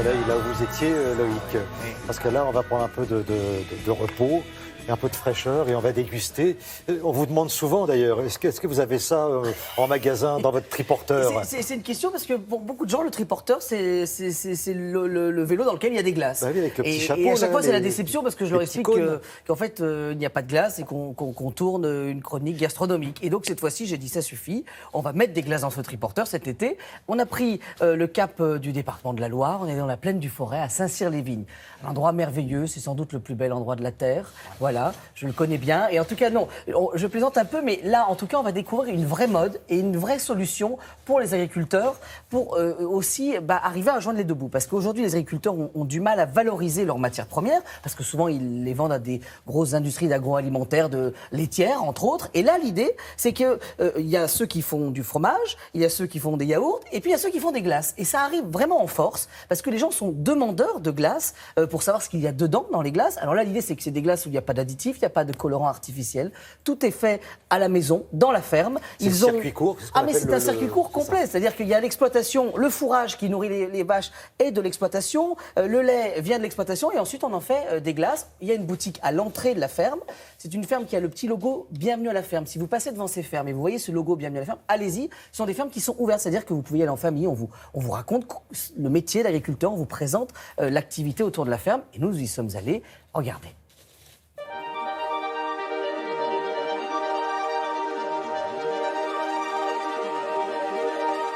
soleil, là où vous étiez, Loïc. Parce que là, on va prendre un peu de repos et un peu de fraîcheur et on va déguster. On vous demande souvent d'ailleurs, est-ce que vous avez ça en magasin, dans votre triporteur? C'est une question parce que pour beaucoup de gens, le triporteur, c'est le vélo dans lequel il y a des glaces. Bah oui, avec le petit chapeau, et à chaque là, fois, c'est la déception parce que je leur explique cônes. qu'en fait, il n'y a pas de glace et qu'on tourne une chronique gastronomique. Et donc, cette fois-ci, j'ai dit, ça suffit. On va mettre des glaces dans ce triporteur cet été. On a pris le cap du département de la Loire. On est dans la plaine du Forêt, à Saint-Cyr-les-Vignes. Un endroit merveilleux. C'est sans doute le plus bel endroit de la Terre. Voilà, je le connais bien. Et en tout cas, non, je plaisante un peu, mais là, en tout cas, on va découvrir une vraie mode et une vraie solution pour les agriculteurs pour aussi arriver à joindre les deux bouts. Parce qu'aujourd'hui, les agriculteurs ont du mal à valoriser leurs matières premières, parce que souvent, ils les vendent à des grosses industries d'agroalimentaire, de laitières, entre autres. Et là, l'idée, c'est qu'il y a ceux qui font du fromage, il y a ceux qui font des yaourts, et puis il y a ceux qui font des glaces. Et ça arrive vraiment en force, parce que les gens sont demandeurs de glaces pour savoir ce qu'il y a dedans dans les glaces. Alors là, l'idée, c'est que c'est des glaces où il n'y a pas d'additifs, il n'y a pas de colorant artificiel. Tout est fait à la maison, dans la ferme. C'est un circuit court. Mais c'est un circuit court complet. C'est-à-dire qu'il y a l'exploitation, le fourrage qui nourrit les vaches est de l'exploitation, le lait vient de l'exploitation et ensuite on en fait des glaces. Il y a une boutique à l'entrée de la ferme. C'est une ferme qui a le petit logo Bienvenue à la ferme. Si vous passez devant ces fermes et vous voyez ce logo Bienvenue à la ferme, allez-y. Ce sont des fermes qui sont ouvertes. C'est-à-dire que vous pouvez y aller en famille. On vous raconte le métier d'agriculteur, on vous présente l'activité autour de la ferme et nous y sommes allés. Regardez.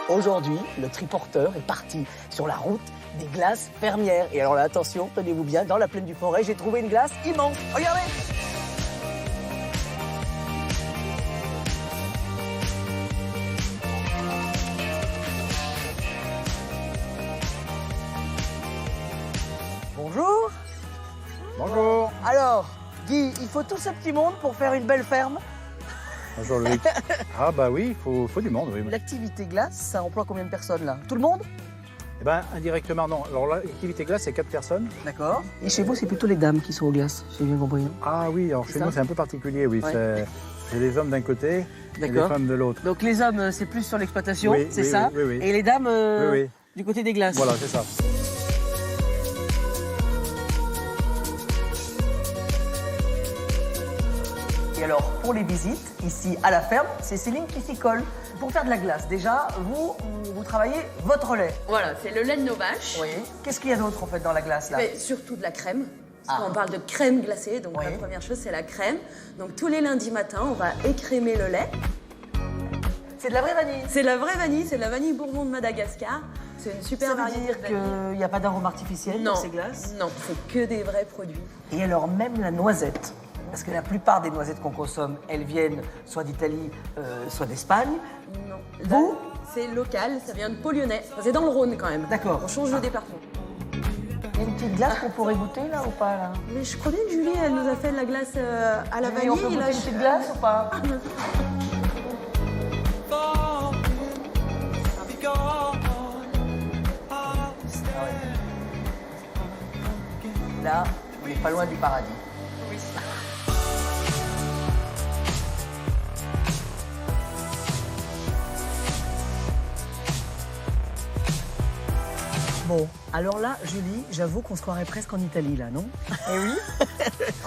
Aujourd'hui, le triporteur est parti sur la route des glaces fermières. Et alors là, attention, tenez-vous bien, dans la plaine du Forêt, j'ai trouvé une glace immense. Regardez! Bonjour. Bonjour. Alors, Guy, il faut tout ce petit monde pour faire une belle ferme. Bonjour Loïc. Ah bah oui, il faut du monde, oui. L'activité glace, ça emploie combien de personnes là? Tout le monde? Eh ben indirectement non. Alors là, l'activité glace, c'est 4 personnes. D'accord. Et chez vous, c'est plutôt les dames qui sont aux glaces, j'ai bien compris. Ah oui, alors chez nous, c'est un peu particulier, oui. Ouais. C'est les hommes d'un côté et les D'accord. femmes de l'autre. Donc les hommes, c'est plus sur l'exploitation, Oui, c'est oui, ça? oui, oui. Et les dames, Oui. du côté des glaces. Voilà, c'est ça. Et alors, pour les visites, ici à la ferme, c'est Céline qui s'y colle. Pour faire de la glace, déjà, vous travaillez votre lait. Voilà, c'est le lait de nos vaches. Oui. Qu'est-ce qu'il y a d'autre en fait dans la glace là? Mais surtout de la crème. Parce qu'on parle de crème glacée, donc Oui. la première chose c'est la crème. Donc tous les lundis matins, on va écrémer le lait. C'est de la vraie vanille. C'est la vraie vanille, c'est de la vanille bourbon de Madagascar. C'est une super Ça veut variété dire de vanille. qu'il n'y a pas d'arôme artificiel Non, dans ces glaces? non, c'est que des vrais produits. Et alors même la noisette, parce que la plupart des noisettes qu'on consomme, elles viennent soit d'Italie, soit d'Espagne. Non. Vous Là, c'est local, ça vient de Pau-Lyonnais. Enfin, c'est dans le Rhône quand même. D'accord. On change de département. Il y a une petite glace qu'on pourrait goûter là ou pas là? Mais je crois bien que Julie, elle nous a fait de la glace à la Julie, vanille. on peut goûter là, une petite glace ou pas? Là, on n'est pas loin du paradis. Oui. Bon, alors là, Julie, j'avoue qu'on se croirait presque en Italie là, non? Eh oui.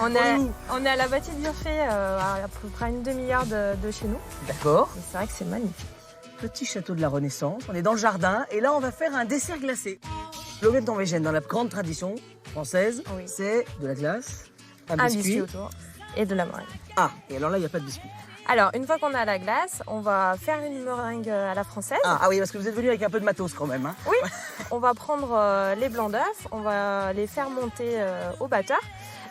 On est à la bâtie de Durfé, à peu près une demi-heure de chez nous. D'accord. Et c'est vrai que c'est magnifique. Petit château de la Renaissance, on est dans le jardin et là on va faire un dessert glacé. L'omelette norvégienne, dans la grande tradition française, Oui. c'est de la glace, un Un biscuit. biscuit autour et de la meringue. Ah, et alors là, il n'y a pas de biscuit. Alors, une fois qu'on a la glace, on va faire une meringue à la française. Ah oui, parce que vous êtes venu avec un peu de matos quand même. Hein. Oui. On va prendre les blancs d'œufs, on va les faire monter au batteur.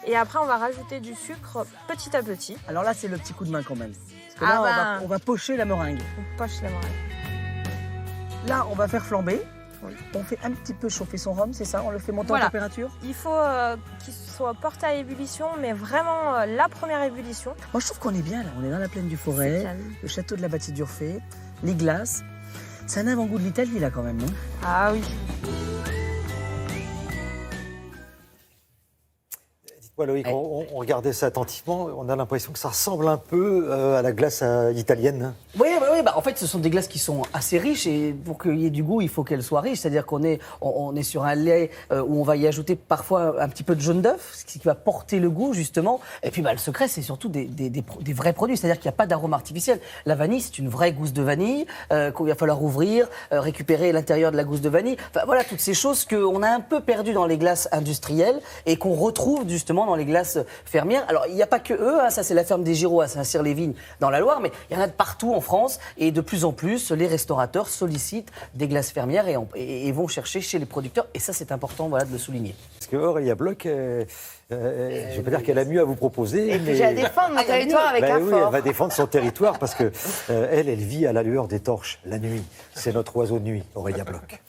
Et après, on va rajouter du sucre petit à petit. Alors là, c'est le petit coup de main quand même. Parce que Ah là, ben. on va pocher la meringue. On poche la meringue. Là, on va faire flamber. Oui. On fait un petit peu chauffer son rhum, c'est ça? On le fait monter Voilà. en température? Il faut qu'il soit porté à ébullition, mais vraiment la première ébullition. Moi, je trouve qu'on est bien là. On est dans la plaine du Forêt, C'est calme. le château de la Bâtie d'Urfé, les glaces. C'est un avant-goût de l'Italie là quand même, non? Ah oui. Ouais, Loïc, on regardait ça attentivement, on a l'impression que ça ressemble un peu à la glace italienne. Oui, en fait, ce sont des glaces qui sont assez riches et pour qu'il y ait du goût, il faut qu'elles soient riches. C'est-à-dire qu'on est sur un lait où on va y ajouter parfois un petit peu de jaune d'œuf, ce qui va porter le goût, justement. Et puis, le secret, c'est surtout des vrais produits. C'est-à-dire qu'il n'y a pas d'arôme artificiel. La vanille, c'est une vraie gousse de vanille qu'il va falloir ouvrir, récupérer l'intérieur de la gousse de vanille. Enfin, voilà, toutes ces choses qu'on a un peu perdues dans les glaces industrielles et qu'on retrouve, justement, dans les glaces fermières. Alors, il n'y a pas que eux, ça c'est la ferme des Giraud à Saint-Cyr-les-Vignes dans la Loire, mais il y en a de partout en France et de plus en plus, les restaurateurs sollicitent des glaces fermières et vont chercher chez les producteurs et ça c'est important de le souligner. Parce que Aurélia Bloch, je ne vais pas dire qu'elle a mieux à vous proposer. Et puis j'ai à défendre mon territoire avec un oui, fort. elle va défendre son territoire parce que elle vit à la lueur des torches, la nuit. C'est notre oiseau de nuit, Aurélia Bloch.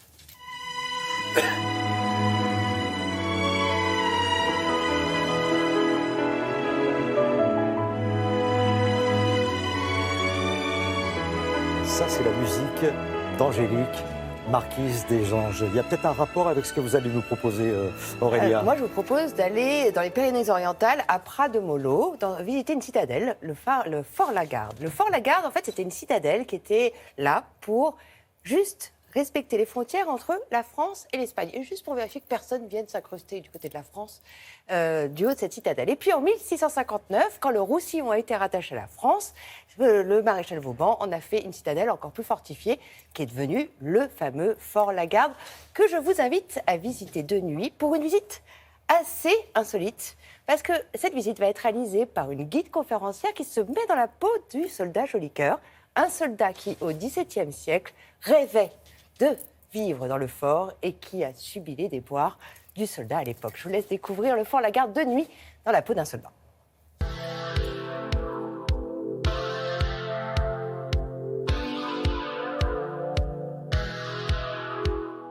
Ça, c'est la musique d'Angélique, marquise des Anges. Il y a peut-être un rapport avec ce que vous allez nous proposer, Aurélia. Moi, je vous propose d'aller dans les Pyrénées-Orientales, à Prat-de-Mollo, visiter une citadelle, le Fort Lagarde. Le Fort Lagarde, en fait, c'était une citadelle qui était là pour juste respecter les frontières entre la France et l'Espagne. Et juste pour vérifier que personne vienne s'incruster du côté de la France, du haut de cette citadelle. Et puis en 1659, quand le Roussillon a été rattaché à la France, le maréchal Vauban en a fait une citadelle encore plus fortifiée, qui est devenue le fameux Fort Lagarde, que je vous invite à visiter de nuit pour une visite assez insolite. Parce que cette visite va être réalisée par une guide conférencière qui se met dans la peau du soldat Jolicoeur, un soldat qui, au XVIIe siècle, rêvait de vivre dans le fort et qui a subi les déboires du soldat à l'époque. Je vous laisse découvrir le Fort Lagarde de nuit dans la peau d'un soldat.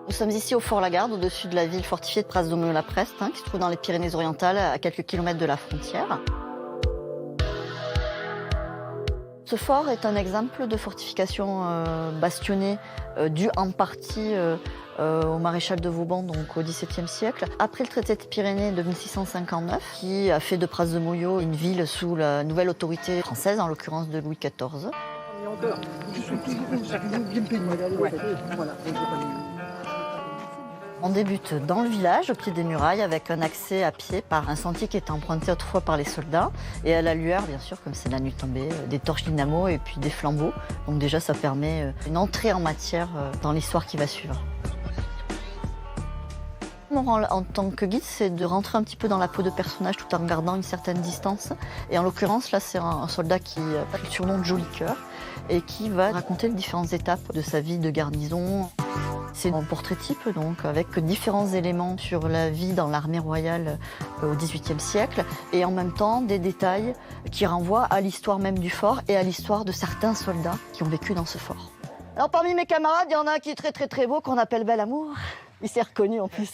Nous sommes ici au Fort Lagarde, au-dessus de la ville fortifiée de Pras-de-Mollo-la-Preste, qui se trouve dans les Pyrénées-Orientales, à quelques kilomètres de la frontière. Ce fort est un exemple de fortification bastionnée due en partie au maréchal de Vauban, donc au XVIIe siècle. Après le traité de Pyrénées de 1659, qui a fait de Pras-de-Mollo une ville sous la nouvelle autorité française, en l'occurrence de Louis XIV. On débute dans le village, au pied des murailles, avec un accès à pied par un sentier qui est emprunté autrefois par les soldats. Et à la lueur, bien sûr, comme c'est la nuit tombée, des torches dynamo et puis des flambeaux. Donc déjà, ça permet une entrée en matière dans l'histoire qui va suivre. Mon rôle en tant que guide, c'est de rentrer un petit peu dans la peau de personnage tout en gardant une certaine distance. Et en l'occurrence, là, c'est un soldat qui a le surnom de Jolicoeur et qui va raconter les différentes étapes de sa vie de garnison. C'est un portrait type, donc, avec différents éléments sur la vie dans l'armée royale au XVIIIe siècle, et en même temps des détails qui renvoient à l'histoire même du fort et à l'histoire de certains soldats qui ont vécu dans ce fort. Alors parmi mes camarades, il y en a un qui est très beau, qu'on appelle Bel Amour. Il s'est reconnu en plus.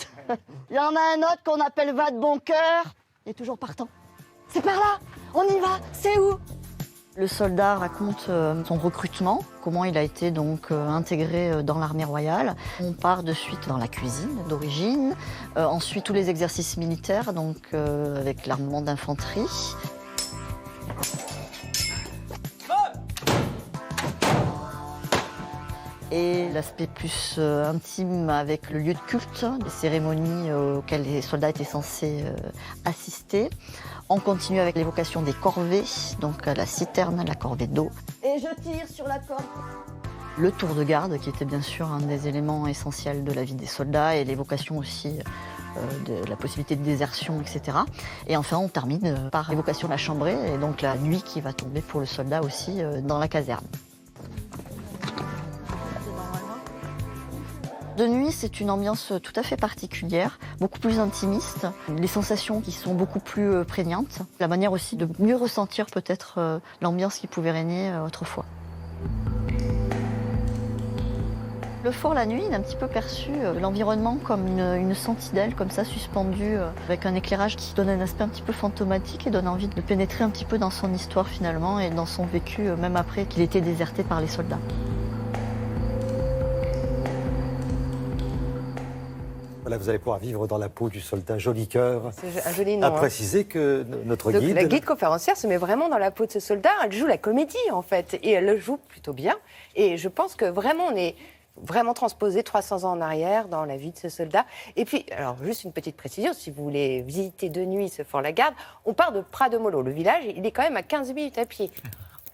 Il y en a un autre qu'on appelle Va de bon cœur. Il est toujours partant. C'est par là, on y va, c'est où ? Le soldat raconte son recrutement, comment il a été donc intégré dans l'armée royale. On part de suite dans la cuisine d'origine, ensuite tous les exercices militaires, donc avec l'armement d'infanterie. Et l'aspect plus intime avec le lieu de culte, les cérémonies auxquelles les soldats étaient censés assister. On continue avec l'évocation des corvées, donc la citerne, la corvée d'eau. Et je tire sur la corde. Le tour de garde, qui était bien sûr un des éléments essentiels de la vie des soldats, et l'évocation aussi de la possibilité de désertion, etc. Et enfin, on termine par l'évocation de la chambrée, et donc la nuit qui va tomber pour le soldat aussi dans la caserne. De nuit, c'est une ambiance tout à fait particulière, beaucoup plus intimiste, les sensations qui sont beaucoup plus prégnantes, la manière aussi de mieux ressentir peut-être l'ambiance qui pouvait régner autrefois. Le fort la nuit, il est un petit peu perçu l'environnement comme une sentinelle, comme ça, suspendue, avec un éclairage qui donne un aspect un petit peu fantomatique et donne envie de pénétrer un petit peu dans son histoire finalement et dans son vécu, même après qu'il ait été déserté par les soldats. Voilà, vous allez pouvoir vivre dans la peau du soldat Joli Cœur. C'est un joli nom. À préciser que notre Donc, guide... la guide conférencière se met vraiment dans la peau de ce soldat. Elle joue la comédie, en fait. Et elle le joue plutôt bien. Et je pense que vraiment, on est vraiment transposé 300 ans en arrière dans la vie de ce soldat. Et puis, alors, juste une petite précision, si vous voulez visiter de nuit ce Fort-la-Garde, on part de Prat-de-Mollo. Le village, il est quand même à 15 minutes à pied.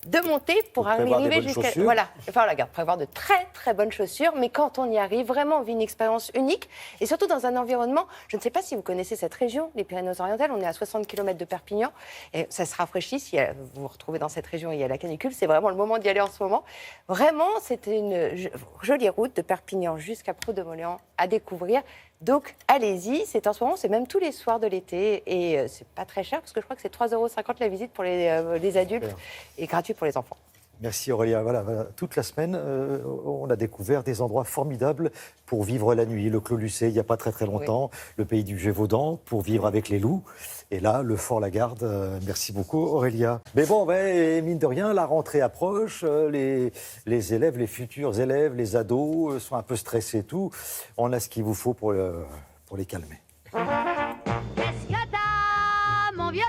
De monter pour arriver jusqu'à... Voilà, Fort-la-Garde, prévoir de très très bonnes chaussures, mais quand on y arrive, vraiment, on vit une expérience unique, et surtout dans un environnement, je ne sais pas si vous connaissez cette région, les Pyrénées-Orientales, on est à 60 km de Perpignan, et ça se rafraîchit si vous vous retrouvez dans cette région, il y a la canicule, c'est vraiment le moment d'y aller en ce moment. Vraiment, c'était une jolie route de Perpignan jusqu'à Prat-de-Mollo à découvrir. Donc, allez-y, c'est en ce moment, c'est même tous les soirs de l'été, et c'est pas très cher, parce que je crois que c'est 3,50 € la visite pour les adultes, et gratuit pour les enfants. Merci Aurélia. Voilà, toute la semaine, on a découvert des endroits formidables pour vivre la nuit. Le Clos Lucé, il n'y a pas très longtemps, le pays du Gévaudan, pour vivre avec les loups. Et là, le Fort-la-Garde. Merci beaucoup Aurélia. Mais bon, mine de rien, la rentrée approche. Les élèves, les futurs élèves, les ados sont un peu stressés et tout. On a ce qu'il vous faut pour les calmer. Qu'est-ce que t'as, mon vieux?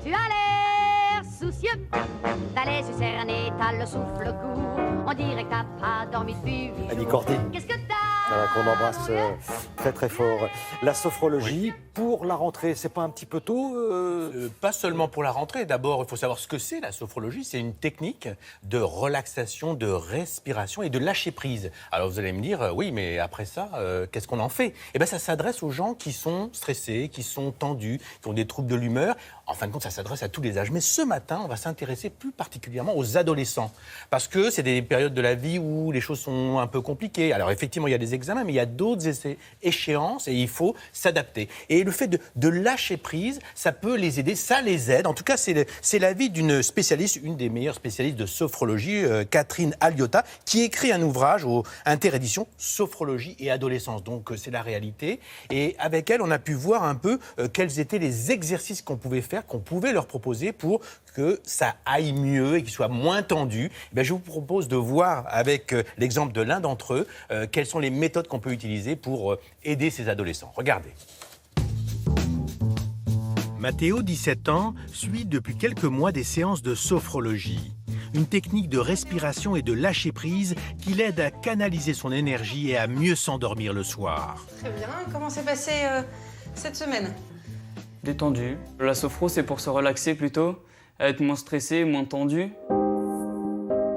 Tu as l'air soucieux. T'as les yeux cernés, t'as le souffle court. On dirait que t'as pas dormi depuis 8 jours. Annie Cordy. Qu'est-ce que t'as? Voilà, qu'on embrasse très fort. La sophrologie, pour la rentrée, c'est pas un petit peu tôt Pas seulement pour la rentrée. D'abord, il faut savoir ce que c'est la sophrologie. C'est une technique de relaxation, de respiration et de lâcher prise. Alors vous allez me dire, oui, mais après ça, qu'est-ce qu'on en fait? Eh bien, ça s'adresse aux gens qui sont stressés, qui sont tendus, qui ont des troubles de l'humeur. En fin de compte, ça s'adresse à tous les âges. Mais ce matin, on va s'intéresser plus particulièrement aux adolescents. Parce que c'est des périodes de la vie où les choses sont un peu compliquées. Alors effectivement, il y a des examens, mais il y a d'autres échéances et il faut s'adapter. Et le fait de lâcher prise, ça peut les aider, ça les aide. En tout cas, c'est l'avis d'une spécialiste, une des meilleures spécialistes de sophrologie, Catherine Aliotta, qui écrit un ouvrage au Interédition, Sophrologie et adolescence. Donc c'est la réalité. Et avec elle, on a pu voir un peu quels étaient les exercices qu'on pouvait faire, qu'on pouvait leur proposer pour que ça aille mieux et qu'ils soient moins tendus. Je vous propose de voir avec l'exemple de l'un d'entre eux quelles sont les méthodes qu'on peut utiliser pour aider ces adolescents. Regardez. Mathéo, 17 ans, suit depuis quelques mois des séances de sophrologie. Une technique de respiration et de lâcher prise qui l'aide à canaliser son énergie et à mieux s'endormir le soir. Très bien. Comment s'est passée cette semaine? Détendu. La sophro, c'est pour se relaxer plutôt, être moins stressé, moins tendu.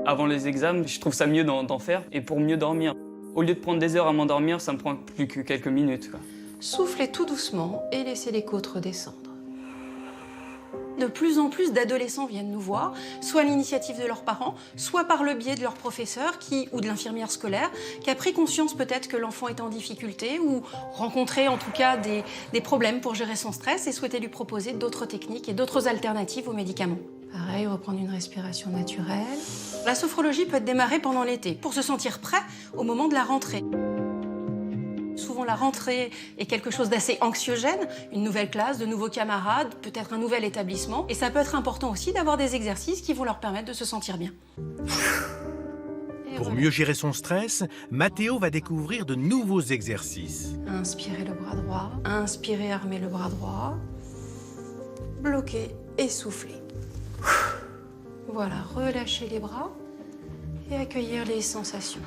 Avant les examens, je trouve ça mieux d'en faire et pour mieux dormir. Au lieu de prendre des heures à m'endormir, ça me prend plus que quelques minutes, quoi. Soufflez tout doucement et laissez les côtes redescendre. De plus en plus d'adolescents viennent nous voir, soit à l'initiative de leurs parents, soit par le biais de leur professeur ou de l'infirmière scolaire, qui a pris conscience peut-être que l'enfant est en difficulté ou rencontrait en tout cas des problèmes pour gérer son stress et souhaitait lui proposer d'autres techniques et d'autres alternatives aux médicaments. Pareil, reprendre une respiration naturelle. La sophrologie peut être démarrée pendant l'été pour se sentir prêt au moment de la rentrée. Souvent, la rentrée est quelque chose d'assez anxiogène, une nouvelle classe, de nouveaux camarades, peut-être un nouvel établissement. Et ça peut être important aussi d'avoir des exercices qui vont leur permettre de se sentir bien. Pour mieux gérer son stress, Mathéo va découvrir de nouveaux exercices. Inspirez le bras droit, inspirez, armez le bras droit, bloquez et soufflez. Voilà, relâchez les bras et accueillir les sensations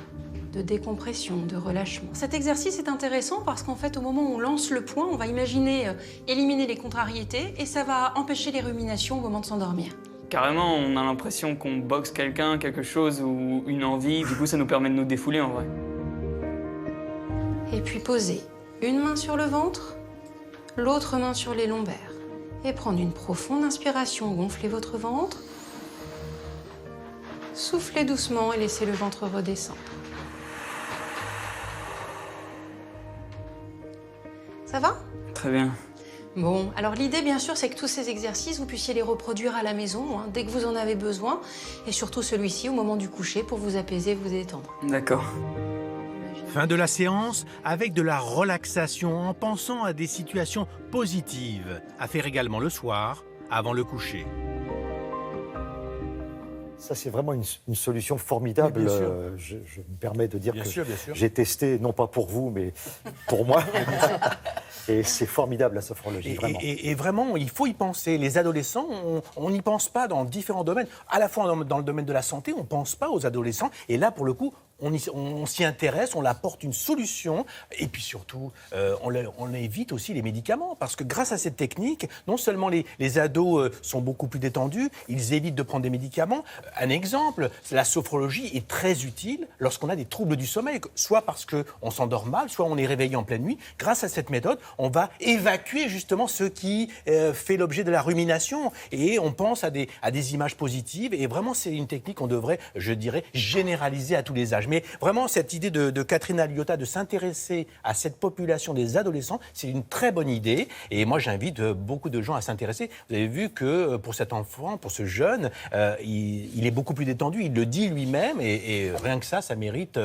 de décompression, de relâchement. Cet exercice est intéressant parce qu'en fait, au moment où on lance le poing, on va imaginer éliminer les contrariétés et ça va empêcher les ruminations au moment de s'endormir. Carrément, on a l'impression qu'on boxe quelqu'un, quelque chose ou une envie. Du coup, ça nous permet de nous défouler en vrai. Et puis posez une main sur le ventre, l'autre main sur les lombaires. Et prendre une profonde inspiration, gonflez votre ventre. Soufflez doucement et laissez le ventre redescendre. Ça va? Très bien. Bon, alors l'idée, bien sûr, c'est que tous ces exercices, vous puissiez les reproduire à la maison, dès que vous en avez besoin, et surtout celui-ci au moment du coucher pour vous apaiser, vous détendre. D'accord. Fin de la séance avec de la relaxation en pensant à des situations positives à faire également le soir avant le coucher. Ça, c'est vraiment une solution formidable. Mais bien sûr. Je me permets de dire Bien que sûr, bien sûr. j'ai testé, non pas pour vous, mais pour moi. Et c'est formidable, la sophrologie, vraiment. Et vraiment, il faut y penser. Les adolescents, on n'y pense pas dans différents domaines. À la fois dans le domaine de la santé, on ne pense pas aux adolescents. Et là, pour le coup, on s'y intéresse, on leur apporte une solution. Et puis surtout, on évite aussi les médicaments. Parce que grâce à cette technique, non seulement les ados sont beaucoup plus détendus, ils évitent de prendre des médicaments. Un exemple, la sophrologie est très utile lorsqu'on a des troubles du sommeil. Soit parce qu'on s'endort mal, soit on est réveillé en pleine nuit. Grâce à cette méthode, on va évacuer justement ce qui fait l'objet de la rumination. Et on pense à des images positives. Et vraiment, c'est une technique qu'on devrait, je dirais, généraliser à tous les âges. Mais vraiment, cette idée de Catherine Liotta de s'intéresser à cette population des adolescents, c'est une très bonne idée. Et moi, j'invite beaucoup de gens à s'intéresser. Vous avez vu que pour cet enfant, pour ce jeune, il est beaucoup plus détendu. Il le dit lui-même. Et rien que ça mérite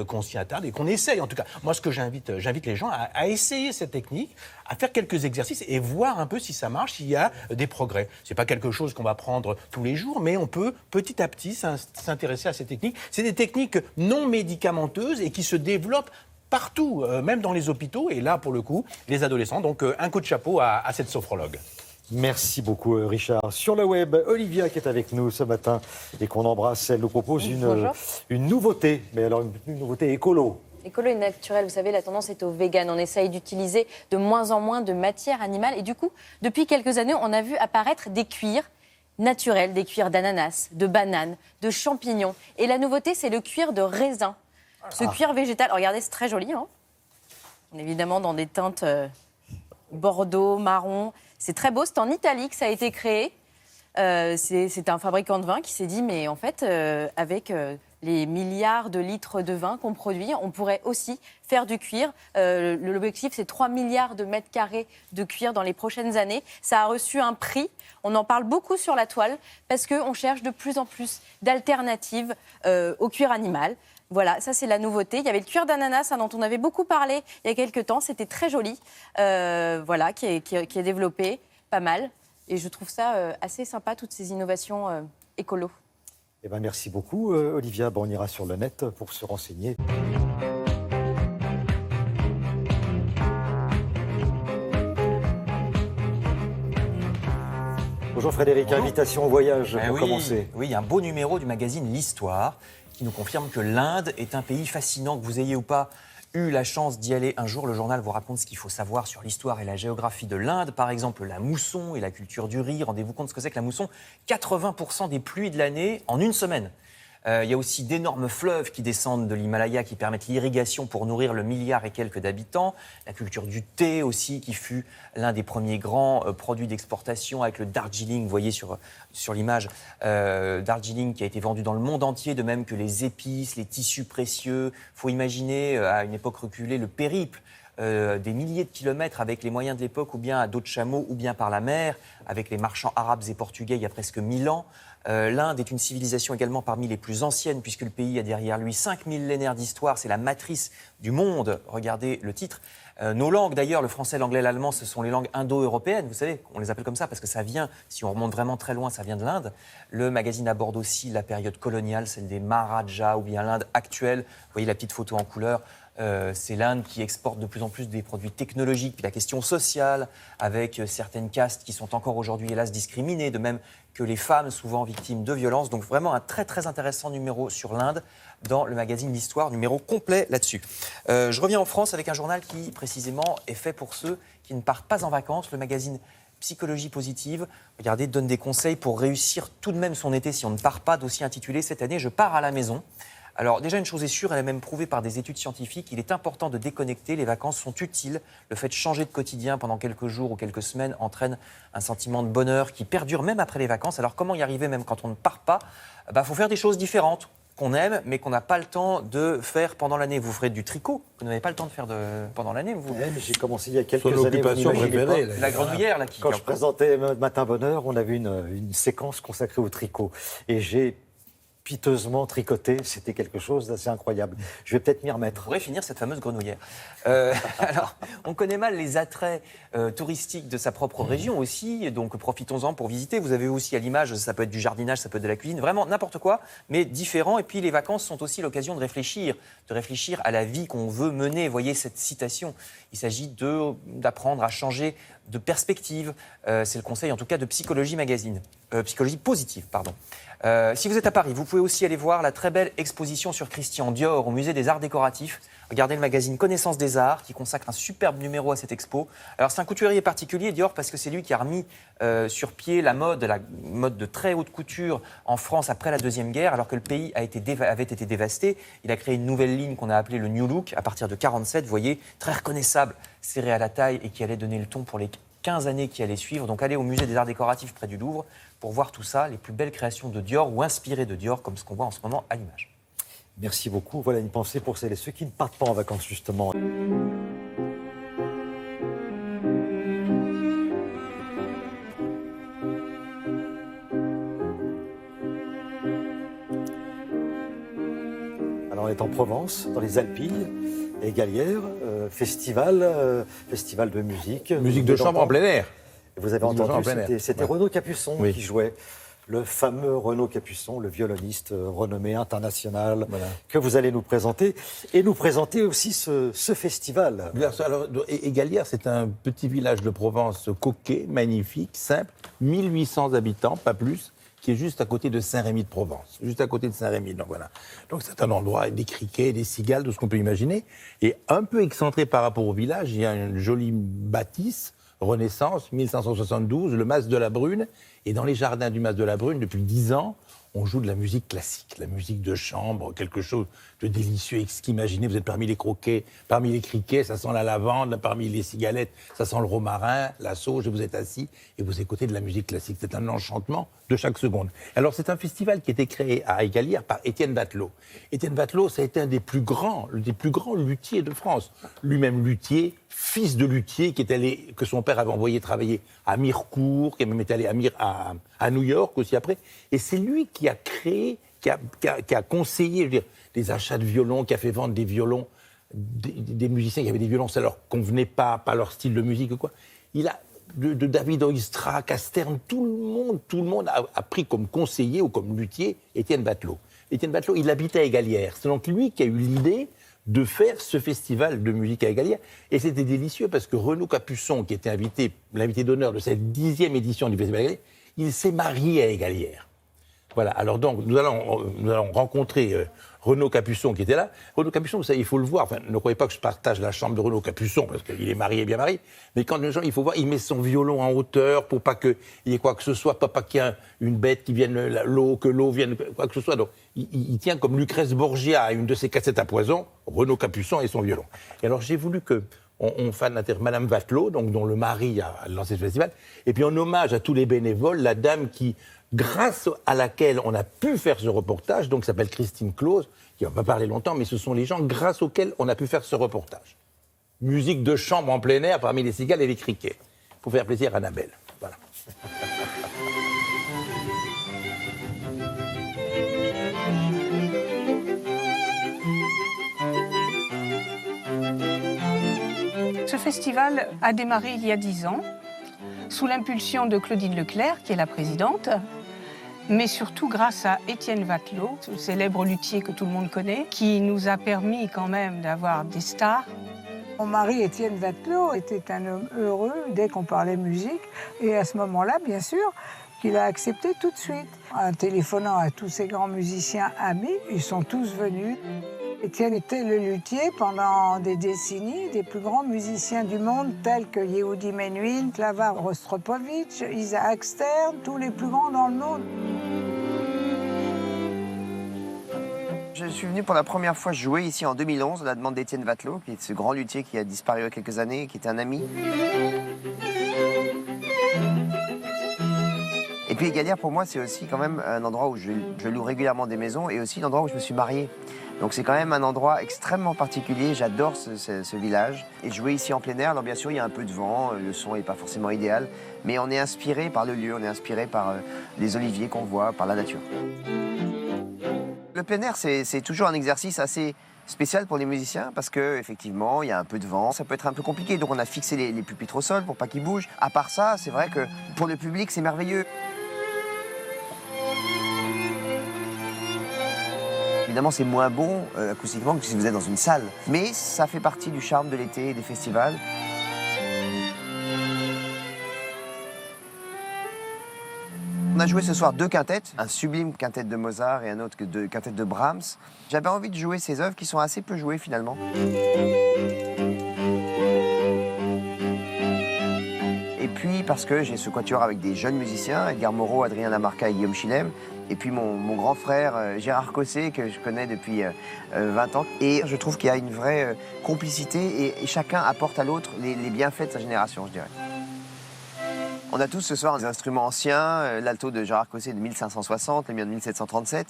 qu'on s'y attarde et qu'on essaye. En tout cas, moi, ce que j'invite les gens à essayer cette technique, à faire quelques exercices et voir un peu si ça marche, s'il y a des progrès. C'est pas quelque chose qu'on va prendre tous les jours, mais on peut petit à petit s'intéresser à ces techniques. C'est des techniques non médicamenteuses et qui se développent partout, même dans les hôpitaux. Et là, pour le coup, les adolescents. Donc, un coup de chapeau à cette sophrologue. Merci beaucoup, Richard. Sur le web, Olivia qui est avec nous ce matin et qu'on embrasse, elle nous propose une nouveauté, mais alors une nouveauté écolo. Écolo et naturel, vous savez, la tendance est au vegan. On essaye d'utiliser de moins en moins de matière animale. Et du coup, depuis quelques années, on a vu apparaître des cuirs naturels, des cuirs d'ananas, de bananes, de champignons. Et la nouveauté, c'est le cuir de raisin. Ce cuir végétal, regardez, c'est très joli. Hein, on est évidemment dans des teintes bordeaux, marron. C'est très beau, c'est en Italie que ça a été créé. C'est un fabricant de vin qui s'est dit, mais en fait, avec les milliards de litres de vin qu'on produit, on pourrait aussi faire du cuir. L'objectif, c'est 3 milliards de mètres carrés de cuir dans les prochaines années. Ça a reçu un prix. On en parle beaucoup sur la toile parce qu'on cherche de plus en plus d'alternatives au cuir animal. Voilà, ça c'est la nouveauté. Il y avait le cuir d'ananas dont on avait beaucoup parlé il y a quelques temps. C'était très joli, voilà, qui est développé, pas mal. Et je trouve ça assez sympa, toutes ces innovations écolo. Eh ben, merci beaucoup, Olivia. Bon, on ira sur le net pour se renseigner. Bonjour Frédéric, Bonjour. Invitation au voyage pour commencer. Oui, un beau numéro du magazine L'Histoire qui nous confirme que l'Inde est un pays fascinant, que vous ayez ou pas eu la chance d'y aller un jour. Le journal vous raconte ce qu'il faut savoir sur l'histoire et la géographie de l'Inde. Par exemple, la mousson et la culture du riz. Rendez-vous compte ce que c'est que la mousson. 80% des pluies de l'année en une semaine. Il y a aussi d'énormes fleuves qui descendent de l'Himalaya qui permettent l'irrigation pour nourrir le milliard et quelques d'habitants. La culture du thé aussi qui fut l'un des premiers grands produits d'exportation avec le Darjeeling. Vous voyez sur l'image, Darjeeling qui a été vendu dans le monde entier, de même que les épices, les tissus précieux. Il faut imaginer à une époque reculée le périple des milliers de kilomètres avec les moyens de l'époque, ou bien à dos de chameau, ou bien par la mer, avec les marchands arabes et portugais il y a presque 1000 ans. L'Inde est une civilisation également parmi les plus anciennes, puisque le pays a derrière lui 5 millénaires d'histoire. C'est la matrice du monde. Regardez le titre. Nos langues, d'ailleurs, le français, l'anglais, l'allemand, ce sont les langues indo-européennes. Vous savez, on les appelle comme ça parce que ça vient, si on remonte vraiment très loin, ça vient de l'Inde. Le magazine aborde aussi la période coloniale, celle des Maharajas, ou bien l'Inde actuelle. Vous voyez la petite photo en couleur. C'est l'Inde qui exporte de plus en plus des produits technologiques, puis la question sociale, avec certaines castes qui sont encore aujourd'hui, hélas, discriminées, de même que les femmes souvent victimes de violences. Donc vraiment un très très intéressant numéro sur l'Inde dans le magazine L'Histoire, numéro complet là-dessus. Je reviens en France avec un journal qui précisément est fait pour ceux qui ne partent pas en vacances, le magazine Psychologie positive. Regardez, donne des conseils pour réussir tout de même son été si on ne part pas, dossier intitulé cette année « Je pars à la maison ». Alors déjà, une chose est sûre, elle est même prouvée par des études scientifiques, il est important de déconnecter, les vacances sont utiles. Le fait de changer de quotidien pendant quelques jours ou quelques semaines entraîne un sentiment de bonheur qui perdure même après les vacances. Alors comment y arriver même quand on ne part pas ? Faut faire des choses différentes qu'on aime, mais qu'on n'a pas le temps de faire pendant l'année. Vous ferez du tricot, vous n'avez pas le temps de faire pendant l'année. Vous... Ouais, mais j'ai commencé il y a quelques Son années. occupation préférée. La grenouillère, là, qui... Quand je présentais Matin Bonheur, on avait une séquence consacrée au tricot. Et j'ai piteusement tricoté. C'était quelque chose d'assez incroyable. Je vais peut-être m'y remettre. On pourrait finir cette fameuse grenouillère. Alors, on connaît mal les attraits touristiques de sa propre région aussi, donc profitons-en pour visiter. Vous avez aussi à l'image, ça peut être du jardinage, ça peut être de la cuisine, vraiment n'importe quoi, mais différent. Et puis les vacances sont aussi l'occasion de réfléchir à la vie qu'on veut mener. Vous voyez cette citation, il s'agit d'apprendre à changer de perspective. C'est le conseil en tout cas de Psychologie Magazine, Psychologie Positive, pardon. Si vous êtes à Paris, vous pouvez aussi aller voir la très belle exposition sur Christian Dior au musée des Arts Décoratifs. Regardez le magazine Connaissance des Arts qui consacre un superbe numéro à cette expo. Alors c'est un couturier particulier, Dior, parce que c'est lui qui a remis sur pied la mode de très haute couture en France après la Deuxième Guerre, alors que le pays avait été dévasté. Il a créé une nouvelle ligne qu'on a appelée le New Look à partir de 1947, vous voyez, très reconnaissable, serré à la taille et qui allait donner le ton pour les 15 années qui allaient suivre. Donc allez au musée des Arts Décoratifs près du Louvre pour voir tout ça, les plus belles créations de Dior ou inspirées de Dior, comme ce qu'on voit en ce moment à l'image. Merci beaucoup. Voilà une pensée pour celles et ceux qui ne partent pas en vacances, justement. Alors, on est en Provence, dans les Alpilles, et Galières, festival de musique. Musique de chambre en plein air. Vous avez entendu, c'était Renaud Capuçon qui jouait. Le fameux Renaud Capuçon, le violoniste renommé international, que vous allez nous présenter. Et nous présenter aussi ce festival. Bien sûr. Alors, et Galières, c'est un petit village de Provence coquet, magnifique, simple, 1800 habitants, pas plus, qui est juste à côté de Saint-Rémy de Provence. Juste à côté de Saint-Rémy, donc voilà. Donc c'est un endroit avec des criquets, des cigales, tout ce qu'on peut imaginer. Et un peu excentré par rapport au village, il y a une jolie bâtisse, Renaissance, 1572, le Mas de la Brune. Et dans les jardins du Mas de la Brune, depuis 10 ans, on joue de la musique classique, la musique de chambre, quelque chose de délicieux, exquis. Imaginez, vous êtes parmi les croquets, parmi les criquets, ça sent la lavande, parmi les cigalettes, ça sent le romarin, la sauge, et vous êtes assis et vous écoutez de la musique classique. C'est un enchantement de chaque seconde. Alors, c'est un festival qui a été créé à Galières par Étienne Vatelot. Étienne Vatelot, ça a été un des plus grands luthiers de France. Lui-même luthier, fils de luthier, que son père avait envoyé travailler à Mirecourt, qui est même été allé à New York aussi après. Et c'est lui qui a créé, qui a conseillé, je veux dire, des achats de violons, qui a fait vendre des violons, des musiciens qui avaient des violons, ça leur convenait pas leur style de musique ou quoi. Il a, de David Oistrakh, Castern, tout le monde a pris comme conseiller ou comme luthier Étienne Vatelot. Étienne Vatelot, il habitait à Galières. C'est donc lui qui a eu l'idée de faire ce festival de musique à Galières. Et c'était délicieux parce que Renaud Capuçon, qui était l'invité d'honneur de cette 10e édition du Festival de Galières, il s'est marié à Galières. Voilà, alors donc nous allons rencontrer Renaud Capuçon qui était là. Renaud Capuçon, vous savez, il faut le voir. Enfin, ne croyez pas que je partage la chambre de Renaud Capuçon parce qu'il est marié, bien marié. Mais quand les gens, il faut voir, il met son violon en hauteur pour pas qu'il y ait quoi que ce soit, pas qu'il y ait une bête qui vienne que l'eau vienne, quoi que ce soit. Donc, il tient comme Lucrèce Borgia à une de ses cassettes à poison, Renaud Capuçon et son violon. Et alors, j'ai voulu on fasse Madame Vatelot, donc dont le mari a lancé ce festival, et puis en hommage à tous les bénévoles, la dame grâce à laquelle on a pu faire ce reportage, donc s'appelle Christine Close, qui va pas parler longtemps, mais ce sont les gens grâce auxquels on a pu faire ce reportage. Musique de chambre en plein air parmi les cigales et les criquets, pour faire plaisir à Annabelle. Voilà. Ce festival a démarré il y a 10 ans, sous l'impulsion de Claudine Leclerc, qui est la présidente, mais surtout grâce à Étienne Vatelot, ce célèbre luthier que tout le monde connaît, qui nous a permis quand même d'avoir des stars. Mon mari, Étienne Vatelot, était un homme heureux dès qu'on parlait musique, et à ce moment-là, bien sûr, qu'il a accepté tout de suite. En téléphonant à tous ces grands musiciens amis, ils sont tous venus. Étienne était le luthier pendant des décennies des plus grands musiciens du monde, tels que Yehudi Menuhin, Klava Rostropovitch, Isaac Stern, tous les plus grands dans le monde. Je suis venu pour la première fois jouer ici en 2011 à la demande d'Étienne Vatelot, qui est ce grand luthier qui a disparu il y a quelques années, qui était un ami. Et puis Galières, pour moi, c'est aussi quand même un endroit où je loue régulièrement des maisons et aussi l'endroit où je me suis marié. Donc c'est quand même un endroit extrêmement particulier, j'adore ce village. Et jouer ici en plein air, alors bien sûr il y a un peu de vent, le son n'est pas forcément idéal, mais on est inspiré par le lieu, on est inspiré par les oliviers qu'on voit, par la nature. Le plein air, c'est toujours un exercice assez spécial pour les musiciens parce qu'effectivement, il y a un peu de vent, ça peut être un peu compliqué. Donc on a fixé les pupitres au sol pour pas qu'ils bougent. À part ça, c'est vrai que pour le public, c'est merveilleux. Évidemment, c'est moins bon acoustiquement que si vous êtes dans une salle. Mais ça fait partie du charme de l'été et des festivals. On a joué ce soir 2 quintettes, un sublime quintette de Mozart et un autre quintette de Brahms. J'avais envie de jouer ces œuvres qui sont assez peu jouées finalement. Et puis parce que j'ai ce quatuor avec des jeunes musiciens, Edgar Moreau, Adrien Lamarca et Guillaume Chilem. Et puis mon grand frère Gérard Cosset, que je connais depuis 20 ans. Et je trouve qu'il y a une vraie complicité et chacun apporte à l'autre les bienfaits de sa génération, je dirais. On a tous ce soir des instruments anciens, l'alto de Gérard Cosset de 1560, le mien de 1737.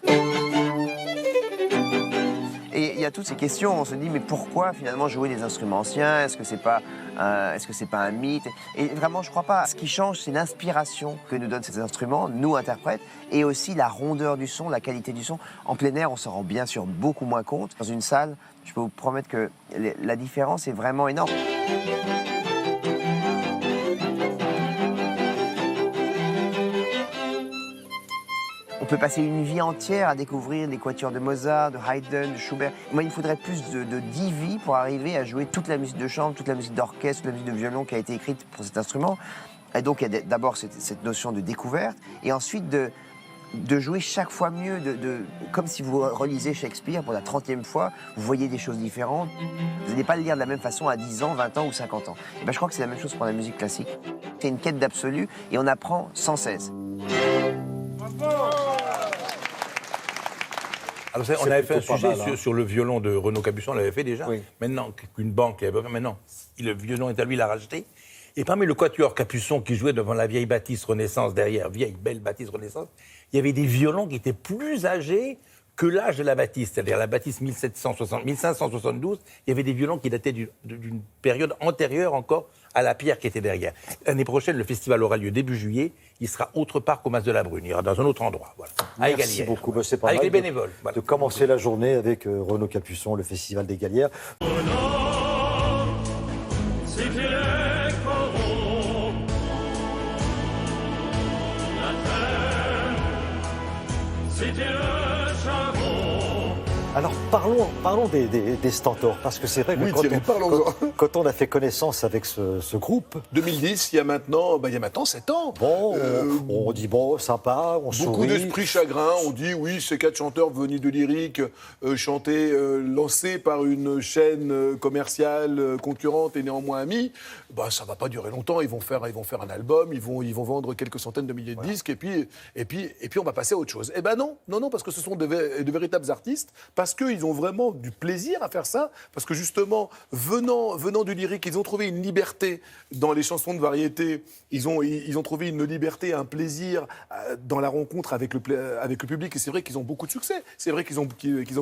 Et il y a toutes ces questions, on se dit mais pourquoi finalement jouer des instruments anciens? Est-ce que c'est pas un mythe? Et vraiment je crois pas. Ce qui change c'est l'inspiration que nous donnent ces instruments, nous interprètes, et aussi la rondeur du son, la qualité du son. En plein air on s'en rend bien sûr beaucoup moins compte. Dans une salle, je peux vous promettre que la différence est vraiment énorme. On peut passer une vie entière à découvrir des quatuors de Mozart, de Haydn, de Schubert. Moi, il me faudrait plus de 10 vies pour arriver à jouer toute la musique de chambre, toute la musique d'orchestre, toute la musique de violon qui a été écrite pour cet instrument. Et donc, il y a d'abord cette notion de découverte, et ensuite de jouer chaque fois mieux, comme si vous relisez Shakespeare pour la 30e fois, vous voyez des choses différentes. Vous n'allez pas le lire de la même façon à 10 ans, 20 ans ou 50 ans. Et ben, je crois que c'est la même chose pour la musique classique. C'est une quête d'absolu, et on apprend sans cesse. Alors, on avait fait un sujet sur le violon de Renaud Capuçon, on l'avait fait déjà. Oui. Maintenant, qu'une banque l'avait fait, maintenant, le violon est à lui, il l'a racheté. Et parmi le quatuor Capuçon qui jouait devant la vieille bâtisse Renaissance, derrière, vieille, belle bâtisse Renaissance, il y avait des violons qui étaient plus âgés que l'âge de la bâtisse. C'est-à-dire la bâtisse 1572, il y avait des violons qui dataient d'une période antérieure encore à la pierre qui était derrière. L'année prochaine, le festival aura lieu début juillet. Il sera autre part qu'au Mas de la Brune. Il ira dans un autre endroit. Voilà. Merci beaucoup. C'est pas avec mal les bénévoles. De commencer la journée avec Renaud Capuçon, le Festival des Galières. Alors parlons des Stentors, parce que c'est vrai que quand on a fait connaissance avec ce groupe... 2010, il y a maintenant 7 ans. Bon, on dit bon, sympa, on sourit. Beaucoup d'esprit chagrin, on dit oui, ces 4 chanteurs venus de lyrique, chantés, lancés par une chaîne commerciale concurrente et néanmoins amis, ça va pas durer longtemps, ils vont faire un album, ils vont vendre quelques centaines de milliers de disques, et puis on va passer à autre chose. Eh ben non, parce que ce sont de véritables artistes, parce qu'ils ont vraiment du plaisir à faire ça, parce que justement, venant du lyrique, ils ont trouvé une liberté dans les chansons de variété, ils ont trouvé une liberté, un plaisir dans la rencontre avec le public, et c'est vrai qu'ils ont beaucoup de succès, c'est vrai qu'ils ont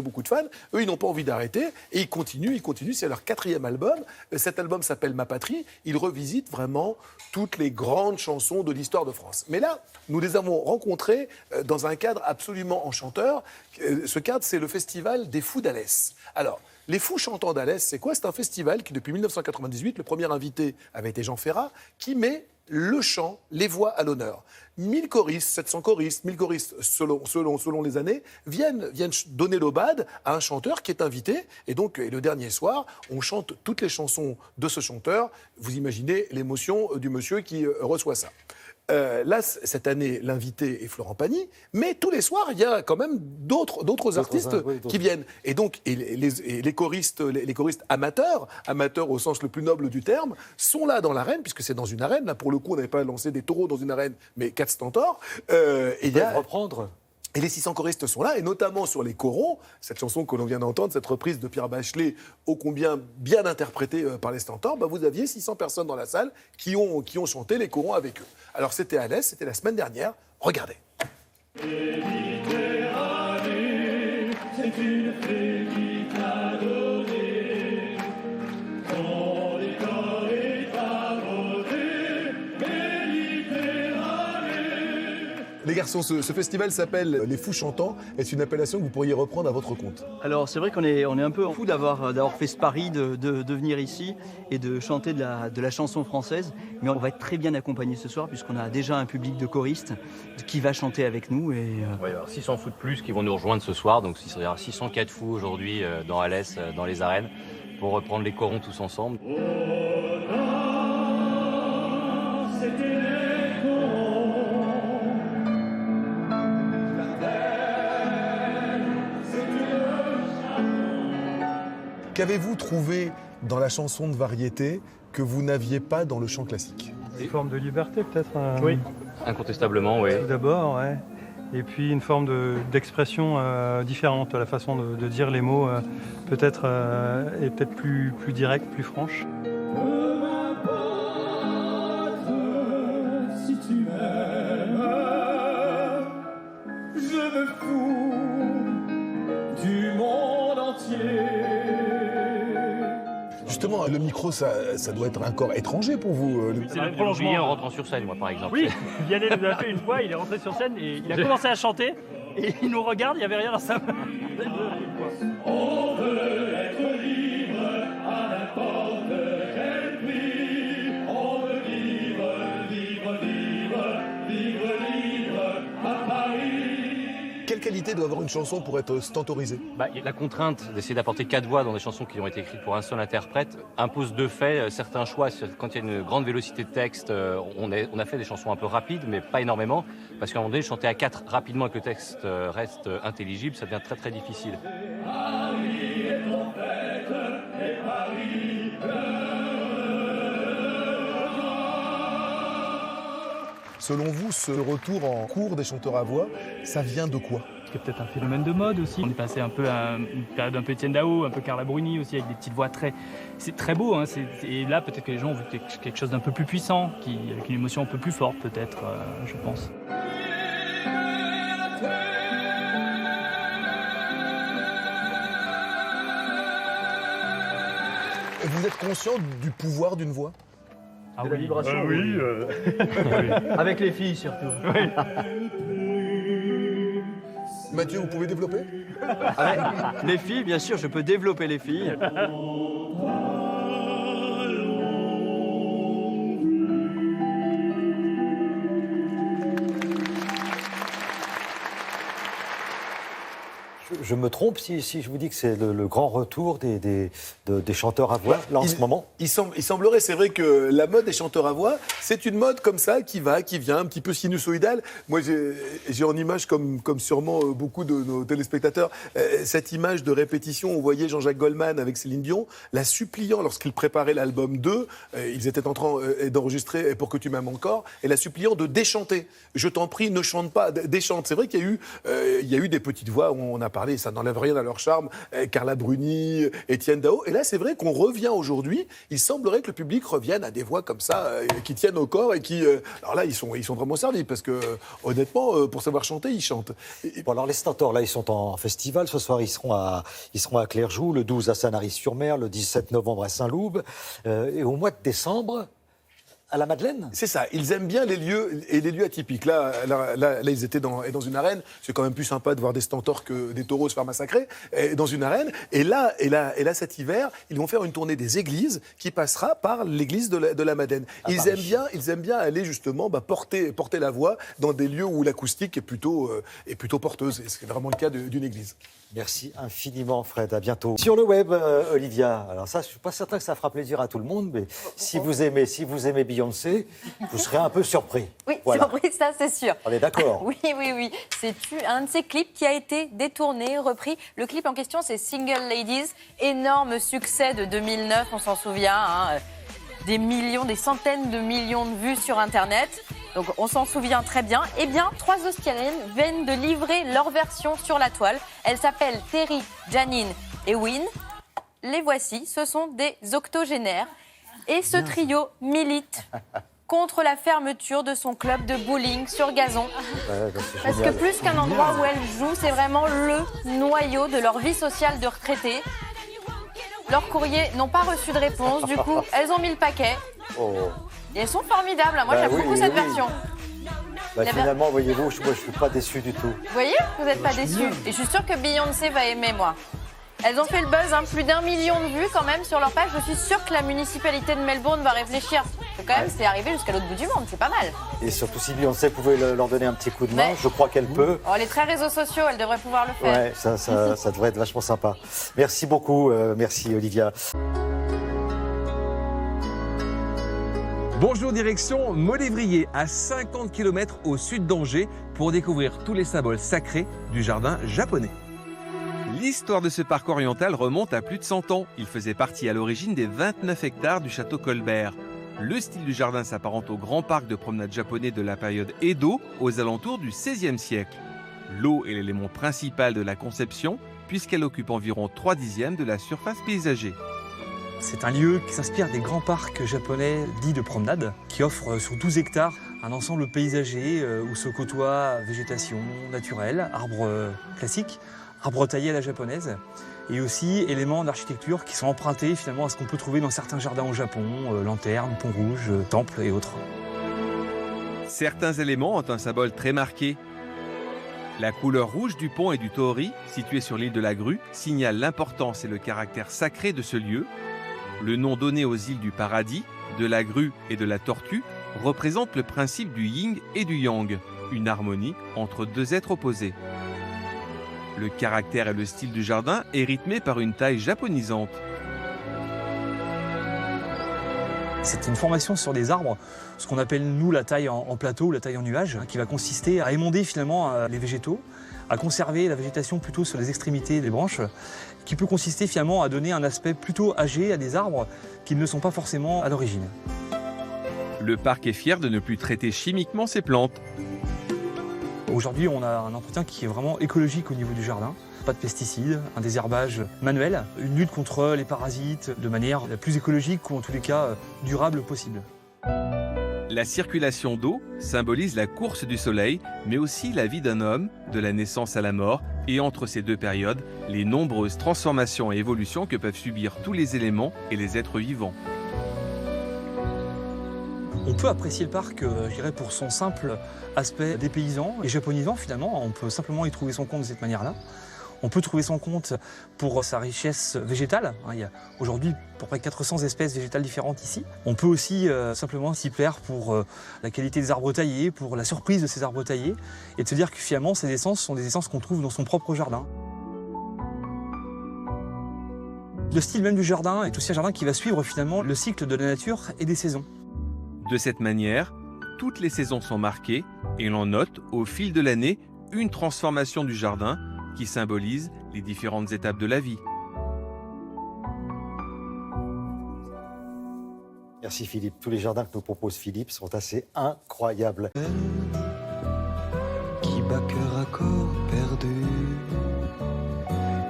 beaucoup de fans, eux ils n'ont pas envie d'arrêter, et ils continuent, c'est leur 4e album, cet album s'appelle Ma Patrie, ils revisitent vraiment toutes les grandes chansons de l'histoire de France. Mais là, nous les avons rencontrés dans un cadre absolument enchanteur, ce cadre c'est le Festival des Fous d'Alès. Alors, les Fous chantants d'Alès, c'est quoi? C'est un festival qui, depuis 1998, le premier invité avait été Jean Ferrat, qui met le chant, les voix à l'honneur. 1000 choristes, 700 choristes, 1000 choristes selon les années, viennent donner l'aubade à un chanteur qui est invité. Et donc, le dernier soir, on chante toutes les chansons de ce chanteur. Vous imaginez l'émotion du monsieur qui reçoit ça. Là, cette année, l'invité est Florent Pagny, mais tous les soirs, il y a quand même d'autres artistes qui viennent. Et donc, les choristes amateurs au sens le plus noble du terme, sont là dans l'arène, puisque c'est dans une arène. Là, pour le coup, on n'avait pas lancé des taureaux dans une arène, mais 4 Stentors. Ils peuvent reprendre. Et les 600 choristes sont là, et notamment sur les chorons, cette chanson que l'on vient d'entendre, cette reprise de Pierre Bachelet, ô combien bien interprétée par les Stentors, vous aviez 600 personnes dans la salle qui ont chanté les chorons avec eux. Alors c'était à l'Est, c'était la semaine dernière. Regardez. Méditerranée, c'est une fée qui t'a donné ton décor est abordé. Méditerranée, Les garçons, ce festival s'appelle Les Fous Chantants. Est-ce une appellation que vous pourriez reprendre à votre compte? Alors c'est vrai qu'on est un peu fou d'avoir fait ce pari de venir ici et de chanter de la chanson française. Mais on va être très bien accompagnés ce soir puisqu'on a déjà un public de choristes qui va chanter avec nous. Et, Ouais, alors 600 fous de plus qui vont nous rejoindre ce soir. Donc il y aura 604 fous aujourd'hui dans Alès, dans les arènes, pour reprendre les corons tous ensemble. Qu'avez-vous trouvé dans la chanson de variété que vous n'aviez pas dans le chant classique? Une forme de liberté peut-être. Oui, incontestablement, oui. Tout d'abord, ouais. Et puis une forme d'expression différente, la façon de dire les mots peut-être est peut-être plus directe, plus franche. Si tu m'aimes, je me fous du monde entier. Justement, le micro, ça doit être un corps étranger pour vous. C'est le prolongement en rentrant sur scène, moi, par exemple. Oui, Vianney nous a fait une fois, il est rentré sur scène et il a commencé à chanter et il nous regarde, il n'y avait rien dans sa main. On veut être libre à n'importe quel prix. On veut vivre, vivre, vivre, vivre libre à Paris. Quelle qualité doit avoir une chanson pour être stentorisée? La contrainte d'essayer d'apporter 4 voix dans des chansons qui ont été écrites pour un seul interprète impose de fait certains choix. Quand il y a une grande vélocité de texte, on a fait des chansons un peu rapides, mais pas énormément, parce qu'à un moment donné, chanter à 4 rapidement et que le texte reste intelligible, ça devient très très difficile. Paris est trompette et Paris Selon vous, ce retour en cours des chanteurs à voix, ça vient de quoi? C'est peut-être un phénomène de mode aussi. On est passé un peu à une période un peu Étienne Dao, un peu Carla Bruni aussi, avec des petites voix c'est très beau. Hein, et là, peut-être que les gens ont vu quelque chose d'un peu plus puissant, avec une émotion un peu plus forte, peut-être, je pense. Vous êtes conscient du pouvoir d'une voix? De la vibration. oui. Avec les filles surtout. Oui. Mathieu, vous pouvez développer? Les filles, bien sûr, je peux développer les filles. Je me trompe si je vous dis que c'est le grand retour des chanteurs à voix, là, en ce moment? Il semblerait, c'est vrai que la mode des chanteurs à voix, c'est une mode comme ça, qui vient, un petit peu sinusoïdale. Moi, j'ai en image, comme sûrement beaucoup de nos téléspectateurs, cette image de répétition. On voyait Jean-Jacques Goldman avec Céline Dion, la suppliant, lorsqu'il préparait l'album 2, ils étaient en train d'enregistrer Pour que tu m'aimes encore, et la suppliant de déchanter. Je t'en prie, ne chante pas, déchante. C'est vrai qu'il y a eu des petites voix où on a parlé, ça n'enlève rien à leur charme, Carla Bruni, Étienne Dao. Et là, c'est vrai qu'on revient aujourd'hui, il semblerait que le public revienne à des voix comme ça, qui tiennent au corps et qui... alors là, ils sont vraiment servis, parce que, honnêtement, pour savoir chanter, ils chantent. Bon, alors les stentors, là, ils sont en festival. Ce soir, ils seront à Clairjoux, le 12 à Sanary-sur-Mer, le 17 novembre à Saint-Loup. Et au mois de décembre... à la Madeleine? C'est ça, ils aiment bien les lieux et les lieux atypiques. Là, ils étaient dans une arène. C'est quand même plus sympa de voir des stentors que des taureaux se faire massacrer dans une arène. Et là, cet hiver, ils vont faire une tournée des églises qui passera par l'église de la Madeleine. Ils aiment bien aller justement porter la voix dans des lieux où l'acoustique est plutôt porteuse. Et c'est vraiment le cas d'une église. Merci infiniment, Fred. À bientôt. Sur le web, Olivia. Alors ça, je suis pas certain que ça fera plaisir à tout le monde, mais si vous aimez Beyoncé, vous serez un peu surpris. Oui, voilà. surpris, ça c'est sûr. On est d'accord. Oui. C'est un de ces clips qui a été détourné, repris. Le clip en question, c'est Single Ladies. Énorme succès de 2009, on s'en souvient. Hein. Des centaines de millions de vues sur Internet. Donc on s'en souvient très bien. Eh bien, 3 Australiennes viennent de livrer leur version sur la toile. Elles s'appellent Terry, Janine et Wynn. Les voici, ce sont des octogénaires. Et ce trio milite contre la fermeture de son club de bowling sur gazon. Parce que plus qu'un endroit où elles jouent, c'est vraiment le noyau de leur vie sociale de retraitées. Leurs courriers n'ont pas reçu de réponse, du coup, elles ont mis le paquet. Et elles sont formidables, moi j'aime beaucoup cette version. Bah, Il y avait- finalement, voyez-vous, moi, je ne suis pas déçu du tout. Vous voyez, vous n'êtes pas déçus. Et je suis sûre que Beyoncé va aimer, moi. Elles ont fait le buzz, hein, plus d'1 million de vues quand même sur leur page. Je suis sûre que la municipalité de Melbourne va réfléchir. Parce que quand même, c'est arrivé jusqu'à l'autre bout du monde, c'est pas mal. Et surtout, si Beyoncé pouvait leur donner un petit coup de main, Ouais. je crois qu'elle peut. Oh, les très réseaux sociaux, elle devrait pouvoir le faire. Ouais, ça devrait être vachement sympa. Merci beaucoup, merci Olivia. Bonjour, direction Molévrier, à 50 km au sud d'Angers, pour découvrir tous les symboles sacrés du jardin japonais. L'histoire de ce parc oriental remonte à plus de 100 ans. Il faisait partie à l'origine des 29 hectares du château Colbert. Le style du jardin s'apparente au grand parc de promenade japonais de la période Edo, aux alentours du XVIe siècle. L'eau est l'élément principal de la conception, puisqu'elle occupe environ 3/10 de la surface paysagée. C'est un lieu qui s'inspire des grands parcs japonais dits de promenade, qui offre sur 12 hectares un ensemble paysager où se côtoient végétation naturelle, arbres classiques, arbres taillés à la japonaise, et aussi éléments d'architecture qui sont empruntés finalement à ce qu'on peut trouver dans certains jardins au Japon, lanternes, ponts rouges, temples et autres. Certains éléments ont un symbole très marqué. La couleur rouge du pont et du torii, situé sur l'île de la Grue, signale l'importance et le caractère sacré de ce lieu. Le nom donné aux îles du paradis, de la grue et de la tortue, représente le principe du yin et du yang, une harmonie entre deux êtres opposés. Le caractère et le style du jardin est rythmé par une taille japonisante. C'est une formation sur des arbres, ce qu'on appelle nous la taille en plateau ou la taille en nuage, qui va consister à émonder finalement les végétaux, à conserver la végétation plutôt sur les extrémités des branches, qui peut consister finalement à donner un aspect plutôt âgé à des arbres qui ne le sont pas forcément à l'origine. Le parc est fier de ne plus traiter chimiquement ses plantes. Aujourd'hui, on a un entretien qui est vraiment écologique au niveau du jardin. Pas de pesticides, un désherbage manuel, une lutte contre les parasites de manière la plus écologique ou en tous les cas durable possible. La circulation d'eau symbolise la course du soleil, mais aussi la vie d'un homme, de la naissance à la mort, et entre ces deux périodes, les nombreuses transformations et évolutions que peuvent subir tous les éléments et les êtres vivants. On peut apprécier le parc, je dirais, pour son simple aspect dépaysant et japonisant finalement. On peut simplement y trouver son compte de cette manière-là. On peut trouver son compte pour sa richesse végétale. Il y a aujourd'hui à peu près 400 espèces végétales différentes ici. On peut aussi simplement s'y plaire pour la qualité des arbres taillés, pour la surprise de ces arbres taillés, et de se dire que finalement ces essences sont des essences qu'on trouve dans son propre jardin. Le style même du jardin est aussi un jardin qui va suivre finalement le cycle de la nature et des saisons. De cette manière, toutes les saisons sont marquées et l'on note au fil de l'année une transformation du jardin qui symbolise les différentes étapes de la vie. Merci Philippe. Tous les jardins que nous propose Philippe sont assez incroyables. Qui bat cœur à corps perdu,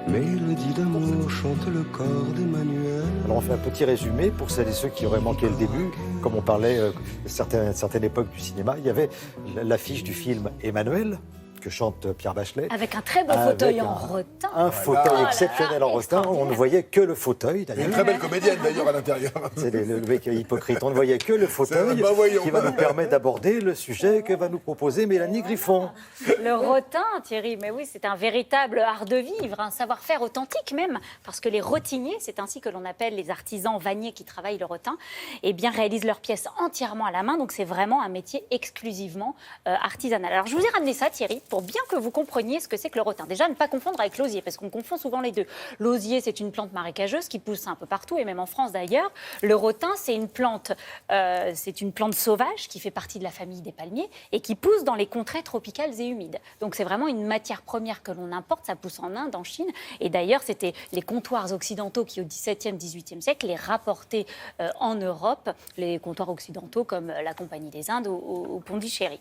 mélodie d'amour chante le corps d'Emmanuel. Alors on fait un petit résumé pour celles et ceux qui auraient manqué le début. Comme on parlait de certaines époques du cinéma, il y avait l'affiche du film Emmanuel, que chante Pierre Bachelet. Avec un très beau fauteuil en rotin. Un fauteuil exceptionnel en rotin. On ne voyait que le fauteuil. Il y a une très belle comédienne d'ailleurs à l'intérieur. C'est le mec hypocrite. On ne voyait que le fauteuil qui va nous permettre d'aborder le sujet que va nous proposer Mélanie Griffon. Le rotin, Thierry, mais oui, c'est un véritable art de vivre, un savoir-faire authentique même, parce que les rotiniers, c'est ainsi que l'on appelle les artisans vanniers qui travaillent le rotin, eh bien réalisent leurs pièces entièrement à la main, donc c'est vraiment un métier exclusivement artisanal. Alors je vous ai ramené ça, Thierry, pour bien que vous compreniez ce que c'est que le rotin. Déjà, ne pas confondre avec l'osier, parce qu'on confond souvent les deux. L'osier, c'est une plante marécageuse qui pousse un peu partout, et même en France d'ailleurs. Le rotin, c'est une plante sauvage qui fait partie de la famille des palmiers et qui pousse dans les contrées tropicales et humides. Donc c'est vraiment une matière première que l'on importe, ça pousse en Inde, en Chine, et d'ailleurs c'était les comptoirs occidentaux qui au XVIIe, XVIIIe siècle les rapportaient en Europe, les comptoirs occidentaux comme la Compagnie des Indes ou Pondichéry.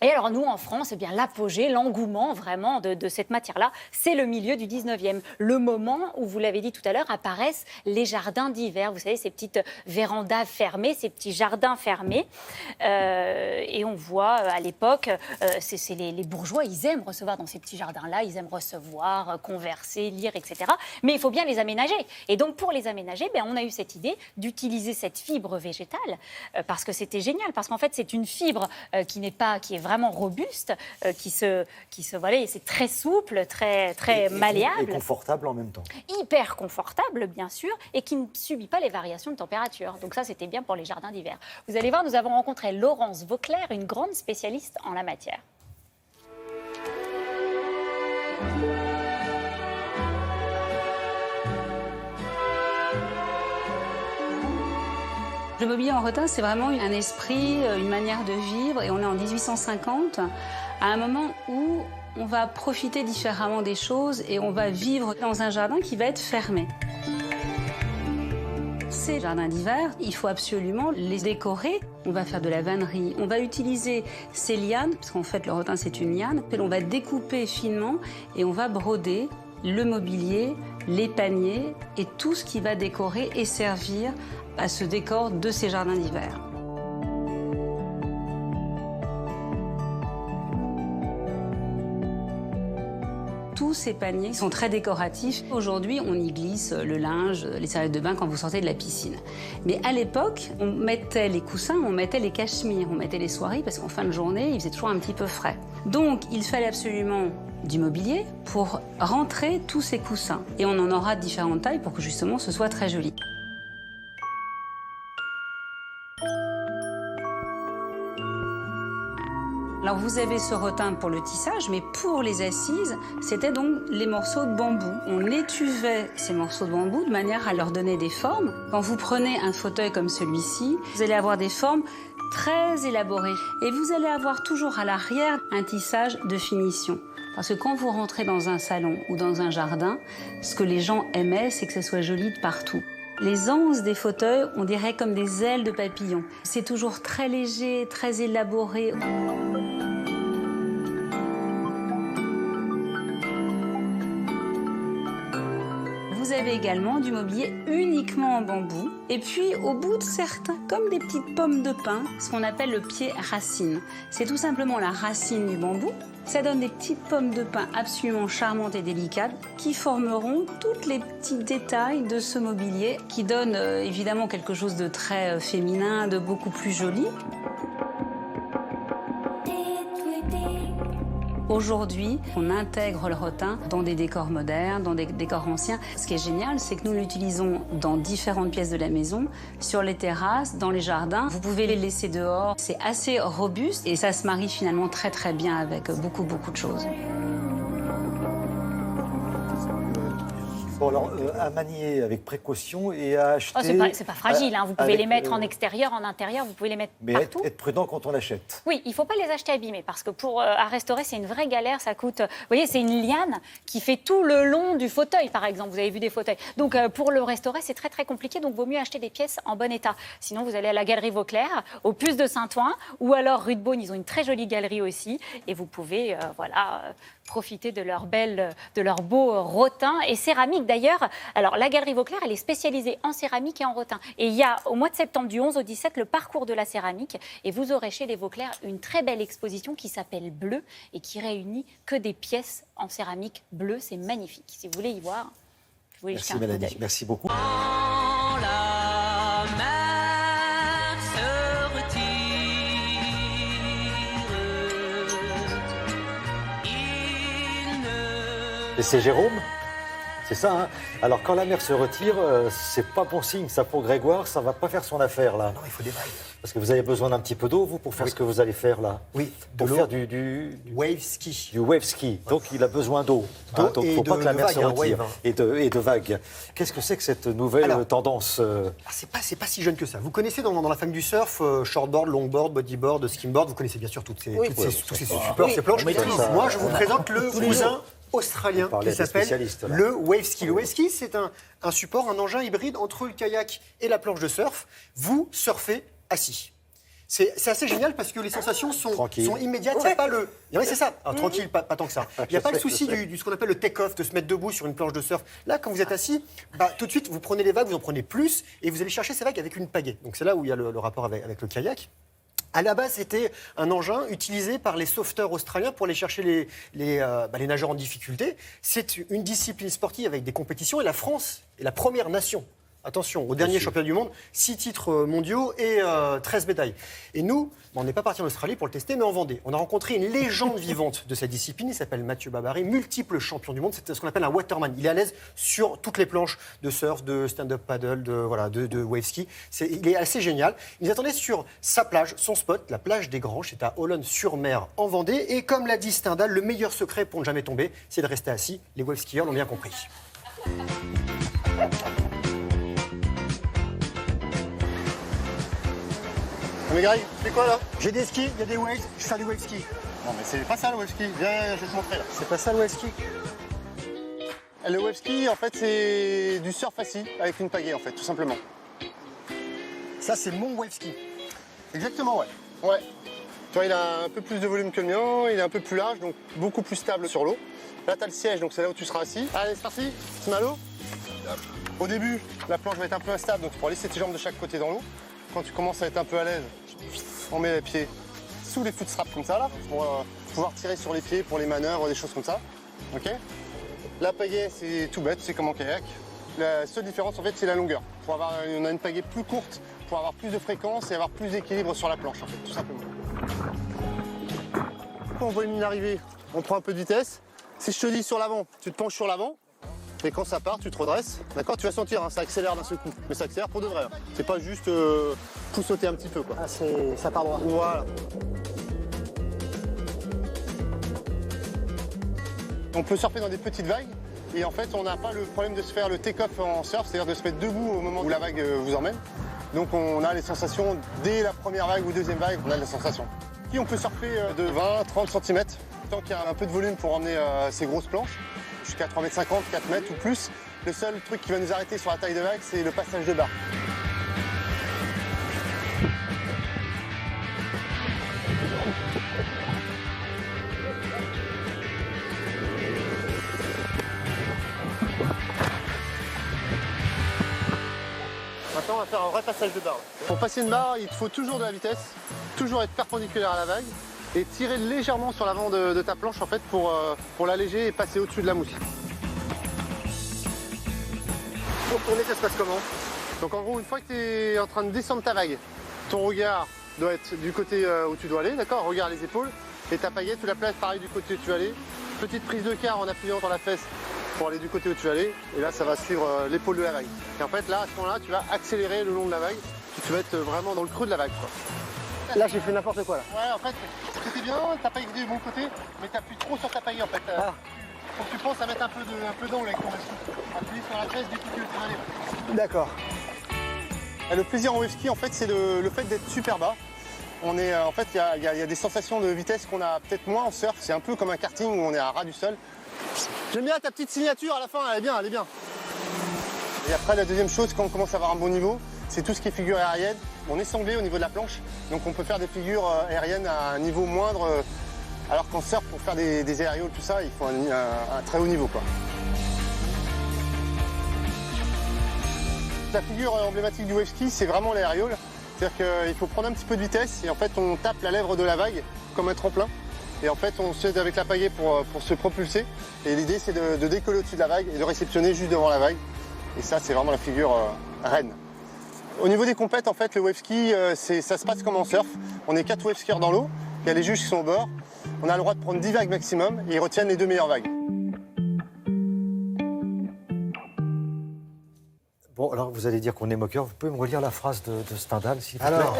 Et alors nous, en France, eh bien, l'apogée, l'engouement vraiment de cette matière-là, c'est le milieu du 19e. Le moment où, vous l'avez dit tout à l'heure, apparaissent les jardins d'hiver. Vous savez, ces petites vérandas fermées, ces petits jardins fermés. Et on voit à l'époque, c'est les bourgeois, ils aiment recevoir dans ces petits jardins-là, ils aiment recevoir, converser, lire, etc. Mais il faut bien les aménager. Et donc pour les aménager, ben, on a eu cette idée d'utiliser cette fibre végétale parce que c'était génial, parce qu'en fait c'est une fibre qui est vraiment robuste, voilà, et c'est très souple, très malléable. Et confortable en même temps. Hyper confortable, bien sûr, et qui ne subit pas les variations de température. Donc ça, c'était bien pour les jardins d'hiver. Vous allez voir, nous avons rencontré Laurence Vauclair, une grande spécialiste en la matière. Le mobilier en rotin, c'est vraiment un esprit, une manière de vivre. Et on est en 1850, à un moment où on va profiter différemment des choses et on va vivre dans un jardin qui va être fermé. Ces jardins d'hiver, il faut absolument les décorer. On va faire de la vannerie, on va utiliser ces lianes, parce qu'en fait le rotin c'est une liane, que l'on va découper finement et on va broder le mobilier, les paniers et tout ce qui va décorer et servir à ce décor de ces jardins d'hiver. Tous ces paniers sont très décoratifs. Aujourd'hui, on y glisse le linge, les serviettes de bain quand vous sortez de la piscine. Mais à l'époque, on mettait les coussins, on mettait les cachemires, on mettait les soieries parce qu'en fin de journée, il faisait toujours un petit peu frais. Donc, il fallait absolument du mobilier pour rentrer tous ces coussins. Et on en aura de différentes tailles pour que justement ce soit très joli. Alors vous avez ce rotin pour le tissage, mais pour les assises, c'était donc les morceaux de bambou. On étuvait ces morceaux de bambou de manière à leur donner des formes. Quand vous prenez un fauteuil comme celui-ci, vous allez avoir des formes très élaborées. Et vous allez avoir toujours à l'arrière un tissage de finition. Parce que quand vous rentrez dans un salon ou dans un jardin, ce que les gens aimaient, c'est que ce soit joli de partout. Les anses des fauteuils, on dirait comme des ailes de papillon. C'est toujours très léger, très élaboré. Vous avez également du mobilier uniquement en bambou. Et puis, au bout de certains, comme des petites pommes de pin, ce qu'on appelle le pied racine. C'est tout simplement la racine du bambou. Ça donne des petites pommes de pin absolument charmantes et délicates qui formeront tous les petits détails de ce mobilier qui donne évidemment quelque chose de très féminin, de beaucoup plus joli. Aujourd'hui, on intègre le rotin dans des décors modernes, dans des décors anciens. Ce qui est génial, c'est que nous l'utilisons dans différentes pièces de la maison, sur les terrasses, dans les jardins. Vous pouvez les laisser dehors. C'est assez robuste et ça se marie finalement très très bien avec beaucoup de choses. Bon, alors, à manier avec précaution et à acheter... Oh, c'est pas fragile, hein. Vous pouvez les mettre en extérieur, en intérieur, vous pouvez les mettre partout. Mais être prudent quand on l'achète. Oui, il ne faut pas les acheter abîmés, parce que à restaurer, c'est une vraie galère, ça coûte... Vous voyez, c'est une liane qui fait tout le long du fauteuil, par exemple, vous avez vu des fauteuils. Donc, pour le restaurer, c'est très, très compliqué, donc vaut mieux acheter des pièces en bon état. Sinon, vous allez à la Galerie Vauclair, au Puce de Saint-Ouen, ou alors rue de Beaune, ils ont une très jolie galerie aussi, et vous pouvez, profiter de leur beau rotin et céramique d'ailleurs. Alors la Galerie Vauclair, elle est spécialisée en céramique et en rotin. Et il y a au mois de septembre du 11 au 17 le parcours de la céramique et vous aurez chez les Vauclair une très belle exposition qui s'appelle Bleu et qui réunit que des pièces en céramique bleue. C'est magnifique. Si vous voulez y voir, je voulais jeter un coup d'œil. Merci beaucoup. Et c'est Jérôme, c'est ça, hein. Alors quand la mer se retire, c'est pas bon signe, ça pour Grégoire, ça va pas faire son affaire là. Non, il faut des vagues. Parce que vous avez besoin d'un petit peu d'eau, vous, pour faire ce que vous allez faire là. Oui, pour faire du wave ski. Du wave ski, donc il a besoin d'eau. Hein, donc il ne faut pas que la mer se retire. Et de vagues. Qu'est-ce que c'est que cette nouvelle tendance C'est pas si jeune que ça. Vous connaissez dans la famille du surf, shortboard, longboard, bodyboard, skimboard, vous connaissez bien sûr tous ces supports, ces planches. Moi, je vous présente le cousin australien qui s'appelle le wave ski. Le wave ski, c'est un support, un engin hybride entre le kayak et la planche de surf. Vous surfez assis. C'est assez génial parce que les sensations sont immédiates. Il Ouais. n'y a pas le. Oui, c'est ça. Alors, tranquille, pas tant que ça. Il n'y a pas le souci du ce qu'on appelle le take-off, de se mettre debout sur une planche de surf. Là, quand vous êtes assis, tout de suite, vous prenez les vagues, vous en prenez plus et vous allez chercher ces vagues avec une pagaie. Donc c'est là où il y a le rapport avec le kayak. À la base, c'était un engin utilisé par les sauveteurs australiens pour aller chercher les nageurs en difficulté. C'est une discipline sportive avec des compétitions et la France est la première nation. Attention, au dernier championnat du monde, 6 titres mondiaux et 13 médailles. Et nous, on n'est pas parti en Australie pour le tester, mais en Vendée. On a rencontré une légende vivante de cette discipline, il s'appelle Mathieu Babary, multiple champion du monde. C'est ce qu'on appelle un waterman. Il est à l'aise sur toutes les planches de surf, de stand-up paddle, de wave ski. Il est assez génial. Il nous attendait sur sa plage, son spot, la plage des Granges. C'est à Olonne-sur-Mer, en Vendée. Et comme l'a dit Stendhal, le meilleur secret pour ne jamais tomber, c'est de rester assis. Les wave skieurs l'ont bien compris. Mais Greg, tu fais quoi là? J'ai des skis, il y a des waves, je fais du wave ski. Non mais c'est pas ça le wave ski, viens, je vais te montrer là. C'est pas ça le wave ski? Le wave ski en fait c'est du surf assis avec une pagaie en fait, tout simplement. Ça c'est mon wave ski. Exactement ouais. Ouais. Toi il a un peu plus de volume que le mien, il est un peu plus large, donc beaucoup plus stable sur l'eau. Là t'as le siège, donc c'est là où tu seras assis. Allez c'est parti, tu mets à l'eau. Au début, la planche va être un peu instable, donc tu pourras laisser tes jambes de chaque côté dans l'eau. Quand tu commences à être un peu à l'aise, on met les pieds sous les foot straps comme ça là, pour pouvoir tirer sur les pieds pour les manœuvres, des choses comme ça. Ok. La pagaie c'est tout bête, c'est comme en kayak. La seule différence en fait c'est la longueur. On a une pagaie plus courte pour avoir plus de fréquence et avoir plus d'équilibre sur la planche en fait, tout simplement. Quand on voit une ligne arriver, on prend un peu de vitesse. Si je te dis sur l'avant, tu te penches sur l'avant. Et quand ça part, tu te redresses. D'accord, tu vas sentir, hein, ça accélère d'un seul coup. Mais ça accélère pour de vrai. Hein. C'est pas juste sauter un petit peu. Quoi. Ah, ça part droit. Voilà. On peut surfer dans des petites vagues. Et en fait, on n'a pas le problème de se faire le take-off en surf, c'est-à-dire de se mettre debout au moment où la vague vous emmène. Donc on a les sensations dès la première vague ou deuxième vague, on a les sensations. Et on peut surfer de 20-30 cm, tant qu'il y a un peu de volume pour emmener ces grosses planches. Jusqu'à 3,50 m, 4 mètres ou plus. Le seul truc qui va nous arrêter sur la taille de vague, c'est le passage de barre. Maintenant, on va faire un vrai passage de barre. Pour passer une barre, il te faut toujours de la vitesse, toujours être perpendiculaire à la vague et tirer légèrement sur l'avant de ta planche en fait pour l'alléger et passer au-dessus de la mousse. Pour tourner, ça se passe comment? Donc en gros, une fois que tu es en train de descendre ta vague, ton regard doit être du côté où tu dois aller, d'accord? Regarde les épaules, et ta pagaie, tu la places pareil du côté où tu vas aller. Petite prise de quart en appuyant sur la fesse pour aller du côté où tu vas aller, et là ça va suivre l'épaule de la vague. Et en fait là, à ce moment-là, tu vas accélérer le long de la vague, tu vas être vraiment dans le creux de la vague, quoi. Là, j'ai fait n'importe quoi là. Ouais, en fait, c'était bien, ta pagaie du bon côté, mais t'appuies trop sur ta pagaie en fait. Faut que tu penses à mettre un peu d'angle avec ton wave. Appuyer sur la fesse du côté où tu vas aller. D'accord. Le plaisir en wave ski, en fait, c'est le fait d'être super bas. On est, en fait, il y a des sensations de vitesse qu'on a peut-être moins en surf. C'est un peu comme un karting où on est à ras du sol. J'aime bien ta petite signature à la fin, elle est bien, elle est bien. Et après, la deuxième chose, quand on commence à avoir un bon niveau, c'est tout ce qui est figure aérienne. On est sanglé au niveau de la planche, donc on peut faire des figures aériennes à un niveau moindre. Alors qu'en surf, pour faire des aérioles, tout ça, il faut un très haut niveau, quoi. La figure emblématique du wave ski, c'est vraiment l'aériole. C'est-à-dire qu'il faut prendre un petit peu de vitesse et en fait, on tape la lèvre de la vague comme un tremplin. Et en fait, on s'aide avec la pagaie pour se propulser. Et l'idée, c'est de décoller au-dessus de la vague et de réceptionner juste devant la vague. Et ça, c'est vraiment la figure reine. Au niveau des compètes, en fait, le wave ski, ça se passe comme en surf. On est 4 wave skieurs dans l'eau. Il y a les juges qui sont au bord. On a le droit de prendre 10 vagues maximum et ils retiennent les 2 meilleures vagues. Bon, alors vous allez dire qu'on est moqueur. Vous pouvez me relire la phrase de Stendhal, s'il vous plaît? Alors,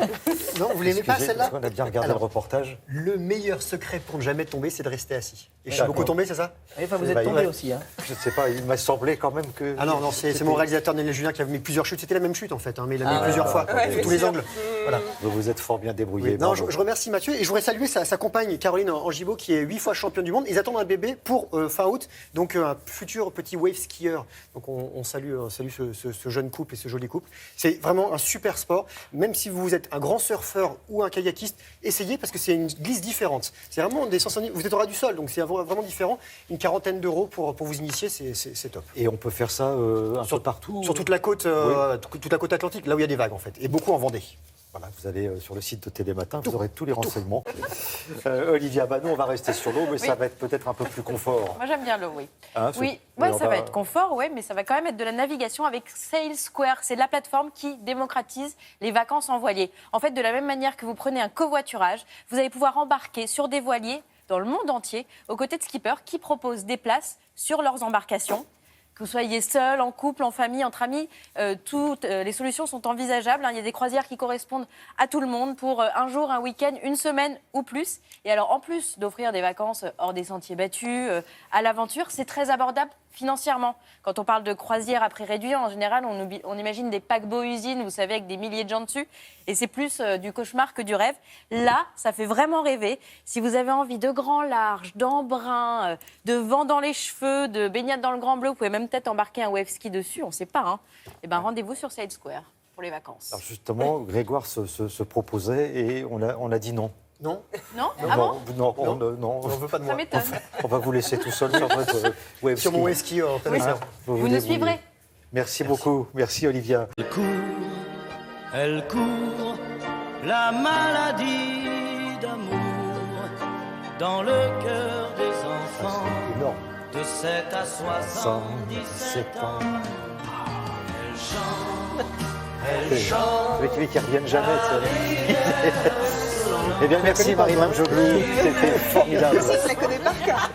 non, vous l'aimez pas celle-là? Parce qu'on a bien regardé le reportage. Le meilleur secret pour ne jamais tomber, c'est de rester assis. Et je suis beaucoup tombé, c'est ça? Enfin, vous êtes tombé aussi. Hein. Je ne sais pas, il m'a semblé quand même que... Ah non, c'est mon réalisateur Daniel Julien qui a mis plusieurs chutes. C'était la même chute en fait, mais il l'a mis plusieurs fois, sous tous les angles. Voilà. Donc vous êtes fort bien débrouillé. Oui. Non, je remercie Mathieu et je voudrais saluer sa compagne Caroline Angibault qui est 8 fois championne du monde. Ils attendent un bébé pour fin août, donc un futur petit wave skieur. Donc on salue ce jeune couple et ce joli couple. C'est vraiment un super sport. Même si vous êtes un grand surfeur ou un kayakiste, essayez parce que c'est une glisse différente. C'est vraiment des sens. Vous êtes au ras du sol, donc c'est vraiment différent. Une quarantaine d'euros pour vous initier, c'est top. Et on peut faire ça un peu partout? Sur toute la côte atlantique, là où il y a des vagues en fait, et beaucoup en Vendée. Voilà, vous allez sur le site de Télématin, vous aurez tous les renseignements. Olivia, nous on va rester sur l'eau, mais ça va être peut-être un peu plus confort. Moi j'aime bien l'eau, oui. Hein, oui, ça va être confort, mais ça va quand même être de la navigation avec Sail Square. C'est la plateforme qui démocratise les vacances en voilier. En fait, de la même manière que vous prenez un covoiturage, vous allez pouvoir embarquer sur des voiliers dans le monde entier, aux côtés de skippers qui proposent des places sur leurs embarcations. Que vous soyez seul, en couple, en famille, entre amis, toutes les solutions sont envisageables. Il y a des croisières qui correspondent à tout le monde pour un jour, un week-end, une semaine ou plus. Et alors, en plus d'offrir des vacances hors des sentiers battus, à l'aventure, c'est très abordable financièrement. Quand on parle de croisière à prix réduit, en général, on imagine des paquebots usines, vous savez, avec des milliers de gens dessus. Et c'est plus du cauchemar que du rêve. Là, ça fait vraiment rêver. Si vous avez envie de grand large, d'embrun, de vent dans les cheveux, de baignade dans le Grand Bleu, vous pouvez même peut-être embarquer un wave ski dessus, on ne sait pas. Et ben, rendez-vous sur Sail Square pour les vacances. Alors justement, Grégoire se proposait et on a dit non. Non. Non? Ah bon? Non, on ne veut pas de moi. Ça m'étonne. On va vous laisser tout seul sur votre wave ski. Sur mon wave ski en plein air. Vous nous suivrez. Merci beaucoup. Merci Olivia. Elle court, la maladie d'amour dans le cœur des enfants de 7 à 77 ans. Elle chante, Avec lui qui ne reviennent jamais. Eh bien, merci Marie-Mme Joly, c'était formidable. Je la connais par cœur.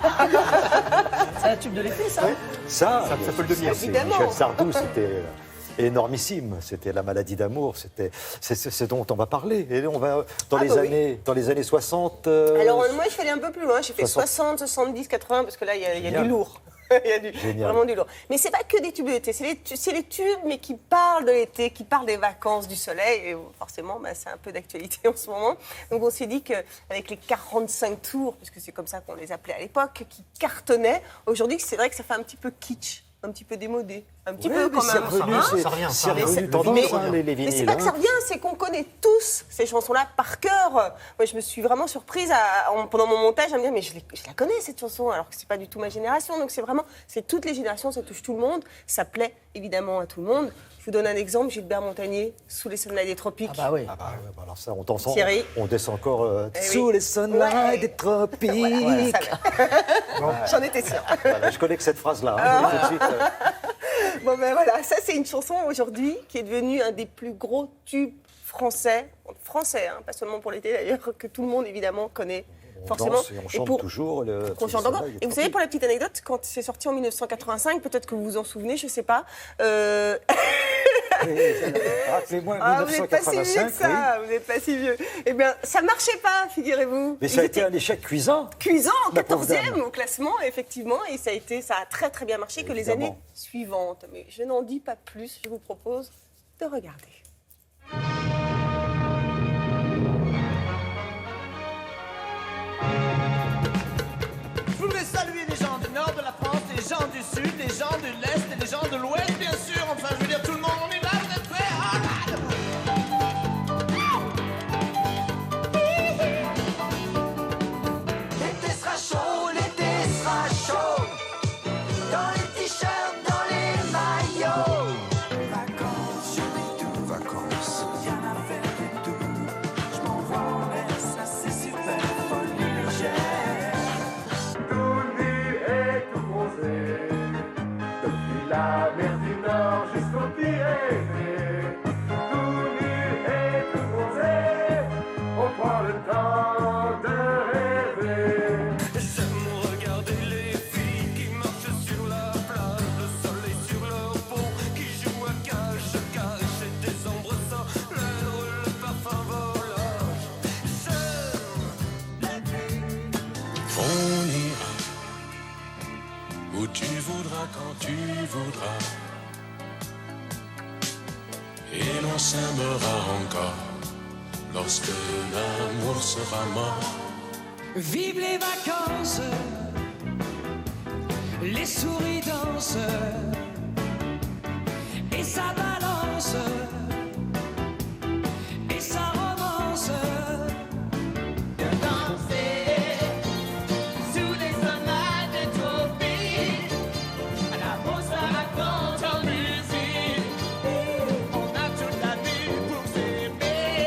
C'est un tube de l'été, ça? Oui. Ça peut le devenir. Évidemment. Michel Sardou, c'était énormissime. C'était la maladie d'amour. C'est ce dont on va parler. Et on va dans les années 60. Alors moi, je suis allée un peu plus loin. J'ai fait 60, 70, 80 parce que là, il y a du lourd. Il y a vraiment du lourd. Mais c'est pas que des tubes de l'été, c'est les tubes, mais qui parlent de l'été, qui parlent des vacances, du soleil. Et forcément, c'est un peu d'actualité en ce moment. Donc on s'est dit qu'avec les 45 tours, puisque c'est comme ça qu'on les appelait à l'époque, qui cartonnaient, aujourd'hui, c'est vrai que ça fait un petit peu kitsch, un petit peu démodé. Un petit peu quand même. C'est revenu tendance, les vinyles. Mais c'est pas que ça revient, c'est qu'on connaît tous ces chansons-là par cœur. Moi, je me suis vraiment surprise pendant mon montage à me dire, mais je la connais cette chanson, alors que c'est pas du tout ma génération. Donc c'est toutes les générations, ça touche tout le monde. Ça plaît évidemment à tout le monde. Je vous donne un exemple, Gilbert Montagnier, Sous les sunlights des tropiques. Ah bah oui. Alors ça, on descend, Thierry. On descend encore Sous les sunlights des tropiques. Voilà, j'en étais sûre. Je connais que cette phrase-là. Tout de suite, Bon ben voilà, ça c'est une chanson aujourd'hui qui est devenue un des plus gros tubes français, pas seulement pour l'été d'ailleurs, que tout le monde évidemment connaît. Forcément. Danse et on chante toujours. On chante encore. Et vous savez, pour la petite anecdote, quand c'est sorti en 1985, peut-être que vous vous en souvenez, je ne sais pas. Rappelez-moi, 1985. Vous n'êtes pas si vieux que ça, vous n'êtes pas si vieux. Eh bien, ça ne marchait pas, figurez-vous. Mais ça a été un échec cuisant. Cuisant, 14e au classement, effectivement, et ça a très très bien marché que les années suivantes. Mais je n'en dis pas plus, je vous propose de regarder. Je voudrais saluer les gens du nord de la France, les gens du sud, les gens de l'est et les gens de l'ouest, bien sûr. Enfin, je veux dire, tout le monde, on est là, vous êtes prêts? L'été sera chaud, dans les t-shirts, dans les maillots. Vacances, où tu voudras quand tu voudras. Et l'on s'aimera encore lorsque l'amour sera mort. Vive les vacances, les souris dansent, et ça balance, et ça romance. Danser sous les sommets des tropiques, à la bossa raconte en musique. On a toute la vie pour s'aimer.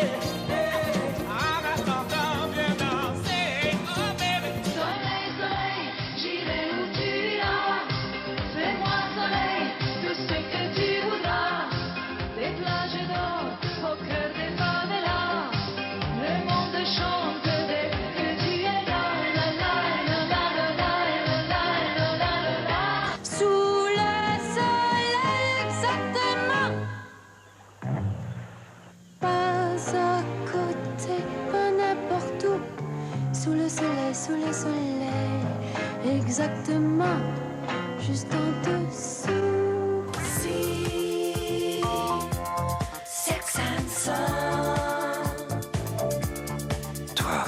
En attendant, viens danser, oh baby. Soleil, soleil, j'irai où tu iras. Fais-moi soleil, tout ce que tu voudras. Des plages d'or au cœur des favelas. Le monde chante dès que tu es là. La la la la la la la la la la la. Sous le soleil, exactement. Pas à côté, pas n'importe où. Sous le soleil, exactement, juste en dessous. Si, Sex and Sound. Toi,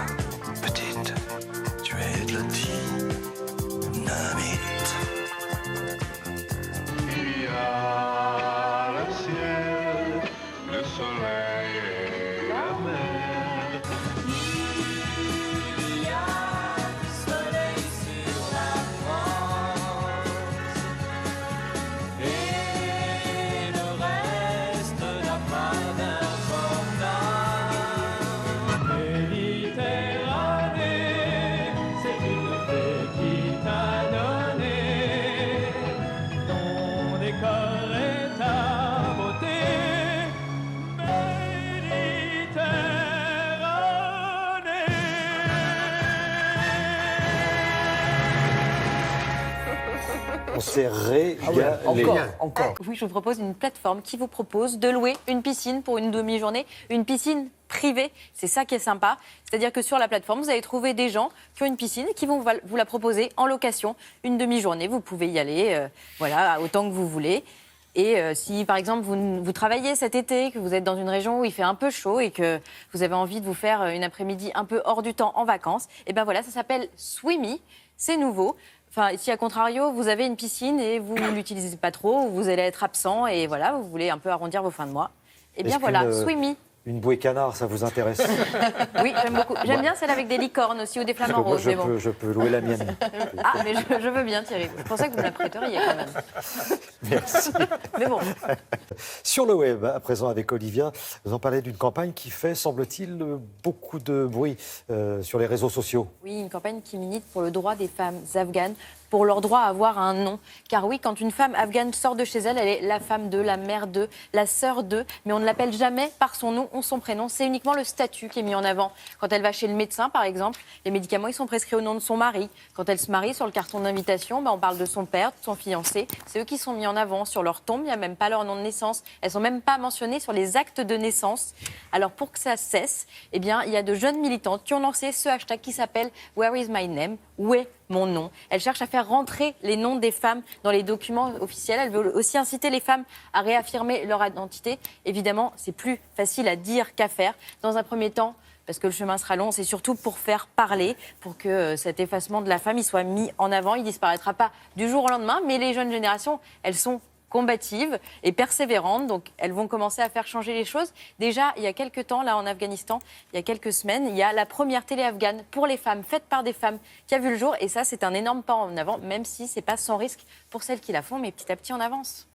petite, tu es de la dynamite. Il y a le ciel, le soleil et la mer. Il y a du soleil sur la France, et le reste n'a pas d'importance. Méditerranée, c'est une fée qui t'a donné. Ton décor est ta beauté. On s'est régalé. Encore. Oui, je vous propose une plateforme qui vous propose de louer une piscine pour une demi-journée, une piscine privée. C'est ça qui est sympa. C'est-à-dire que sur la plateforme, vous allez trouver des gens qui ont une piscine et qui vont vous la proposer en location une demi-journée. Vous pouvez y aller, voilà, autant que vous voulez. Et si, par exemple, vous travaillez cet été, que vous êtes dans une région où il fait un peu chaud et que vous avez envie de vous faire une après-midi un peu hors du temps en vacances, et ben voilà, ça s'appelle Swimmy. C'est nouveau. Enfin, si à contrario, vous avez une piscine et vous ne l'utilisez pas trop, vous allez être absent et voilà, vous voulez un peu arrondir vos fins de mois, et bien voilà, Swimmy. Une bouée canard, ça vous intéresse? Oui, j'aime beaucoup. J'aime bien celle avec des licornes aussi ou des flamants roses. Je peux louer la mienne. Ah, mais je veux bien, Thierry. Je pensais que vous me la prêteriez quand même. Merci. Mais bon. Sur le web, à présent avec Olivia, vous en parlez d'une campagne qui fait, semble-t-il, beaucoup de bruit sur les réseaux sociaux. Oui, une campagne qui milite pour le droit des femmes afghanes, pour leur droit à avoir un nom. Car oui, quand une femme afghane sort de chez elle, elle est la femme de, la mère de, la sœur de, mais on ne l'appelle jamais par son nom ou son prénom. C'est uniquement le statut qui est mis en avant. Quand elle va chez le médecin, par exemple, les médicaments ils sont prescrits au nom de son mari. Quand elle se marie, sur le carton d'invitation, on parle de son père, de son fiancé. C'est eux qui sont mis en avant. Sur leur tombe, il n'y a même pas leur nom de naissance. Elles ne sont même pas mentionnées sur les actes de naissance. Alors pour que ça cesse, eh bien, il y a de jeunes militantes qui ont lancé ce hashtag qui s'appelle « Where is my name ?» Où est mon nom? Elle cherche à faire rentrer les noms des femmes dans les documents officiels. Elle veut aussi inciter les femmes à réaffirmer leur identité. Évidemment, c'est plus facile à dire qu'à faire. Dans un premier temps, parce que le chemin sera long, c'est surtout pour faire parler, pour que cet effacement de la femme il soit mis en avant. Il ne disparaîtra pas du jour au lendemain, mais les jeunes générations, elles sont combatives et persévérantes, donc elles vont commencer à faire changer les choses. Déjà, il y a quelques temps, là en Afghanistan, il y a quelques semaines, il y a la première télé afghane pour les femmes, faite par des femmes, qui a vu le jour, et ça, c'est un énorme pas en avant, même si c'est pas sans risque pour celles qui la font, mais petit à petit, on avance.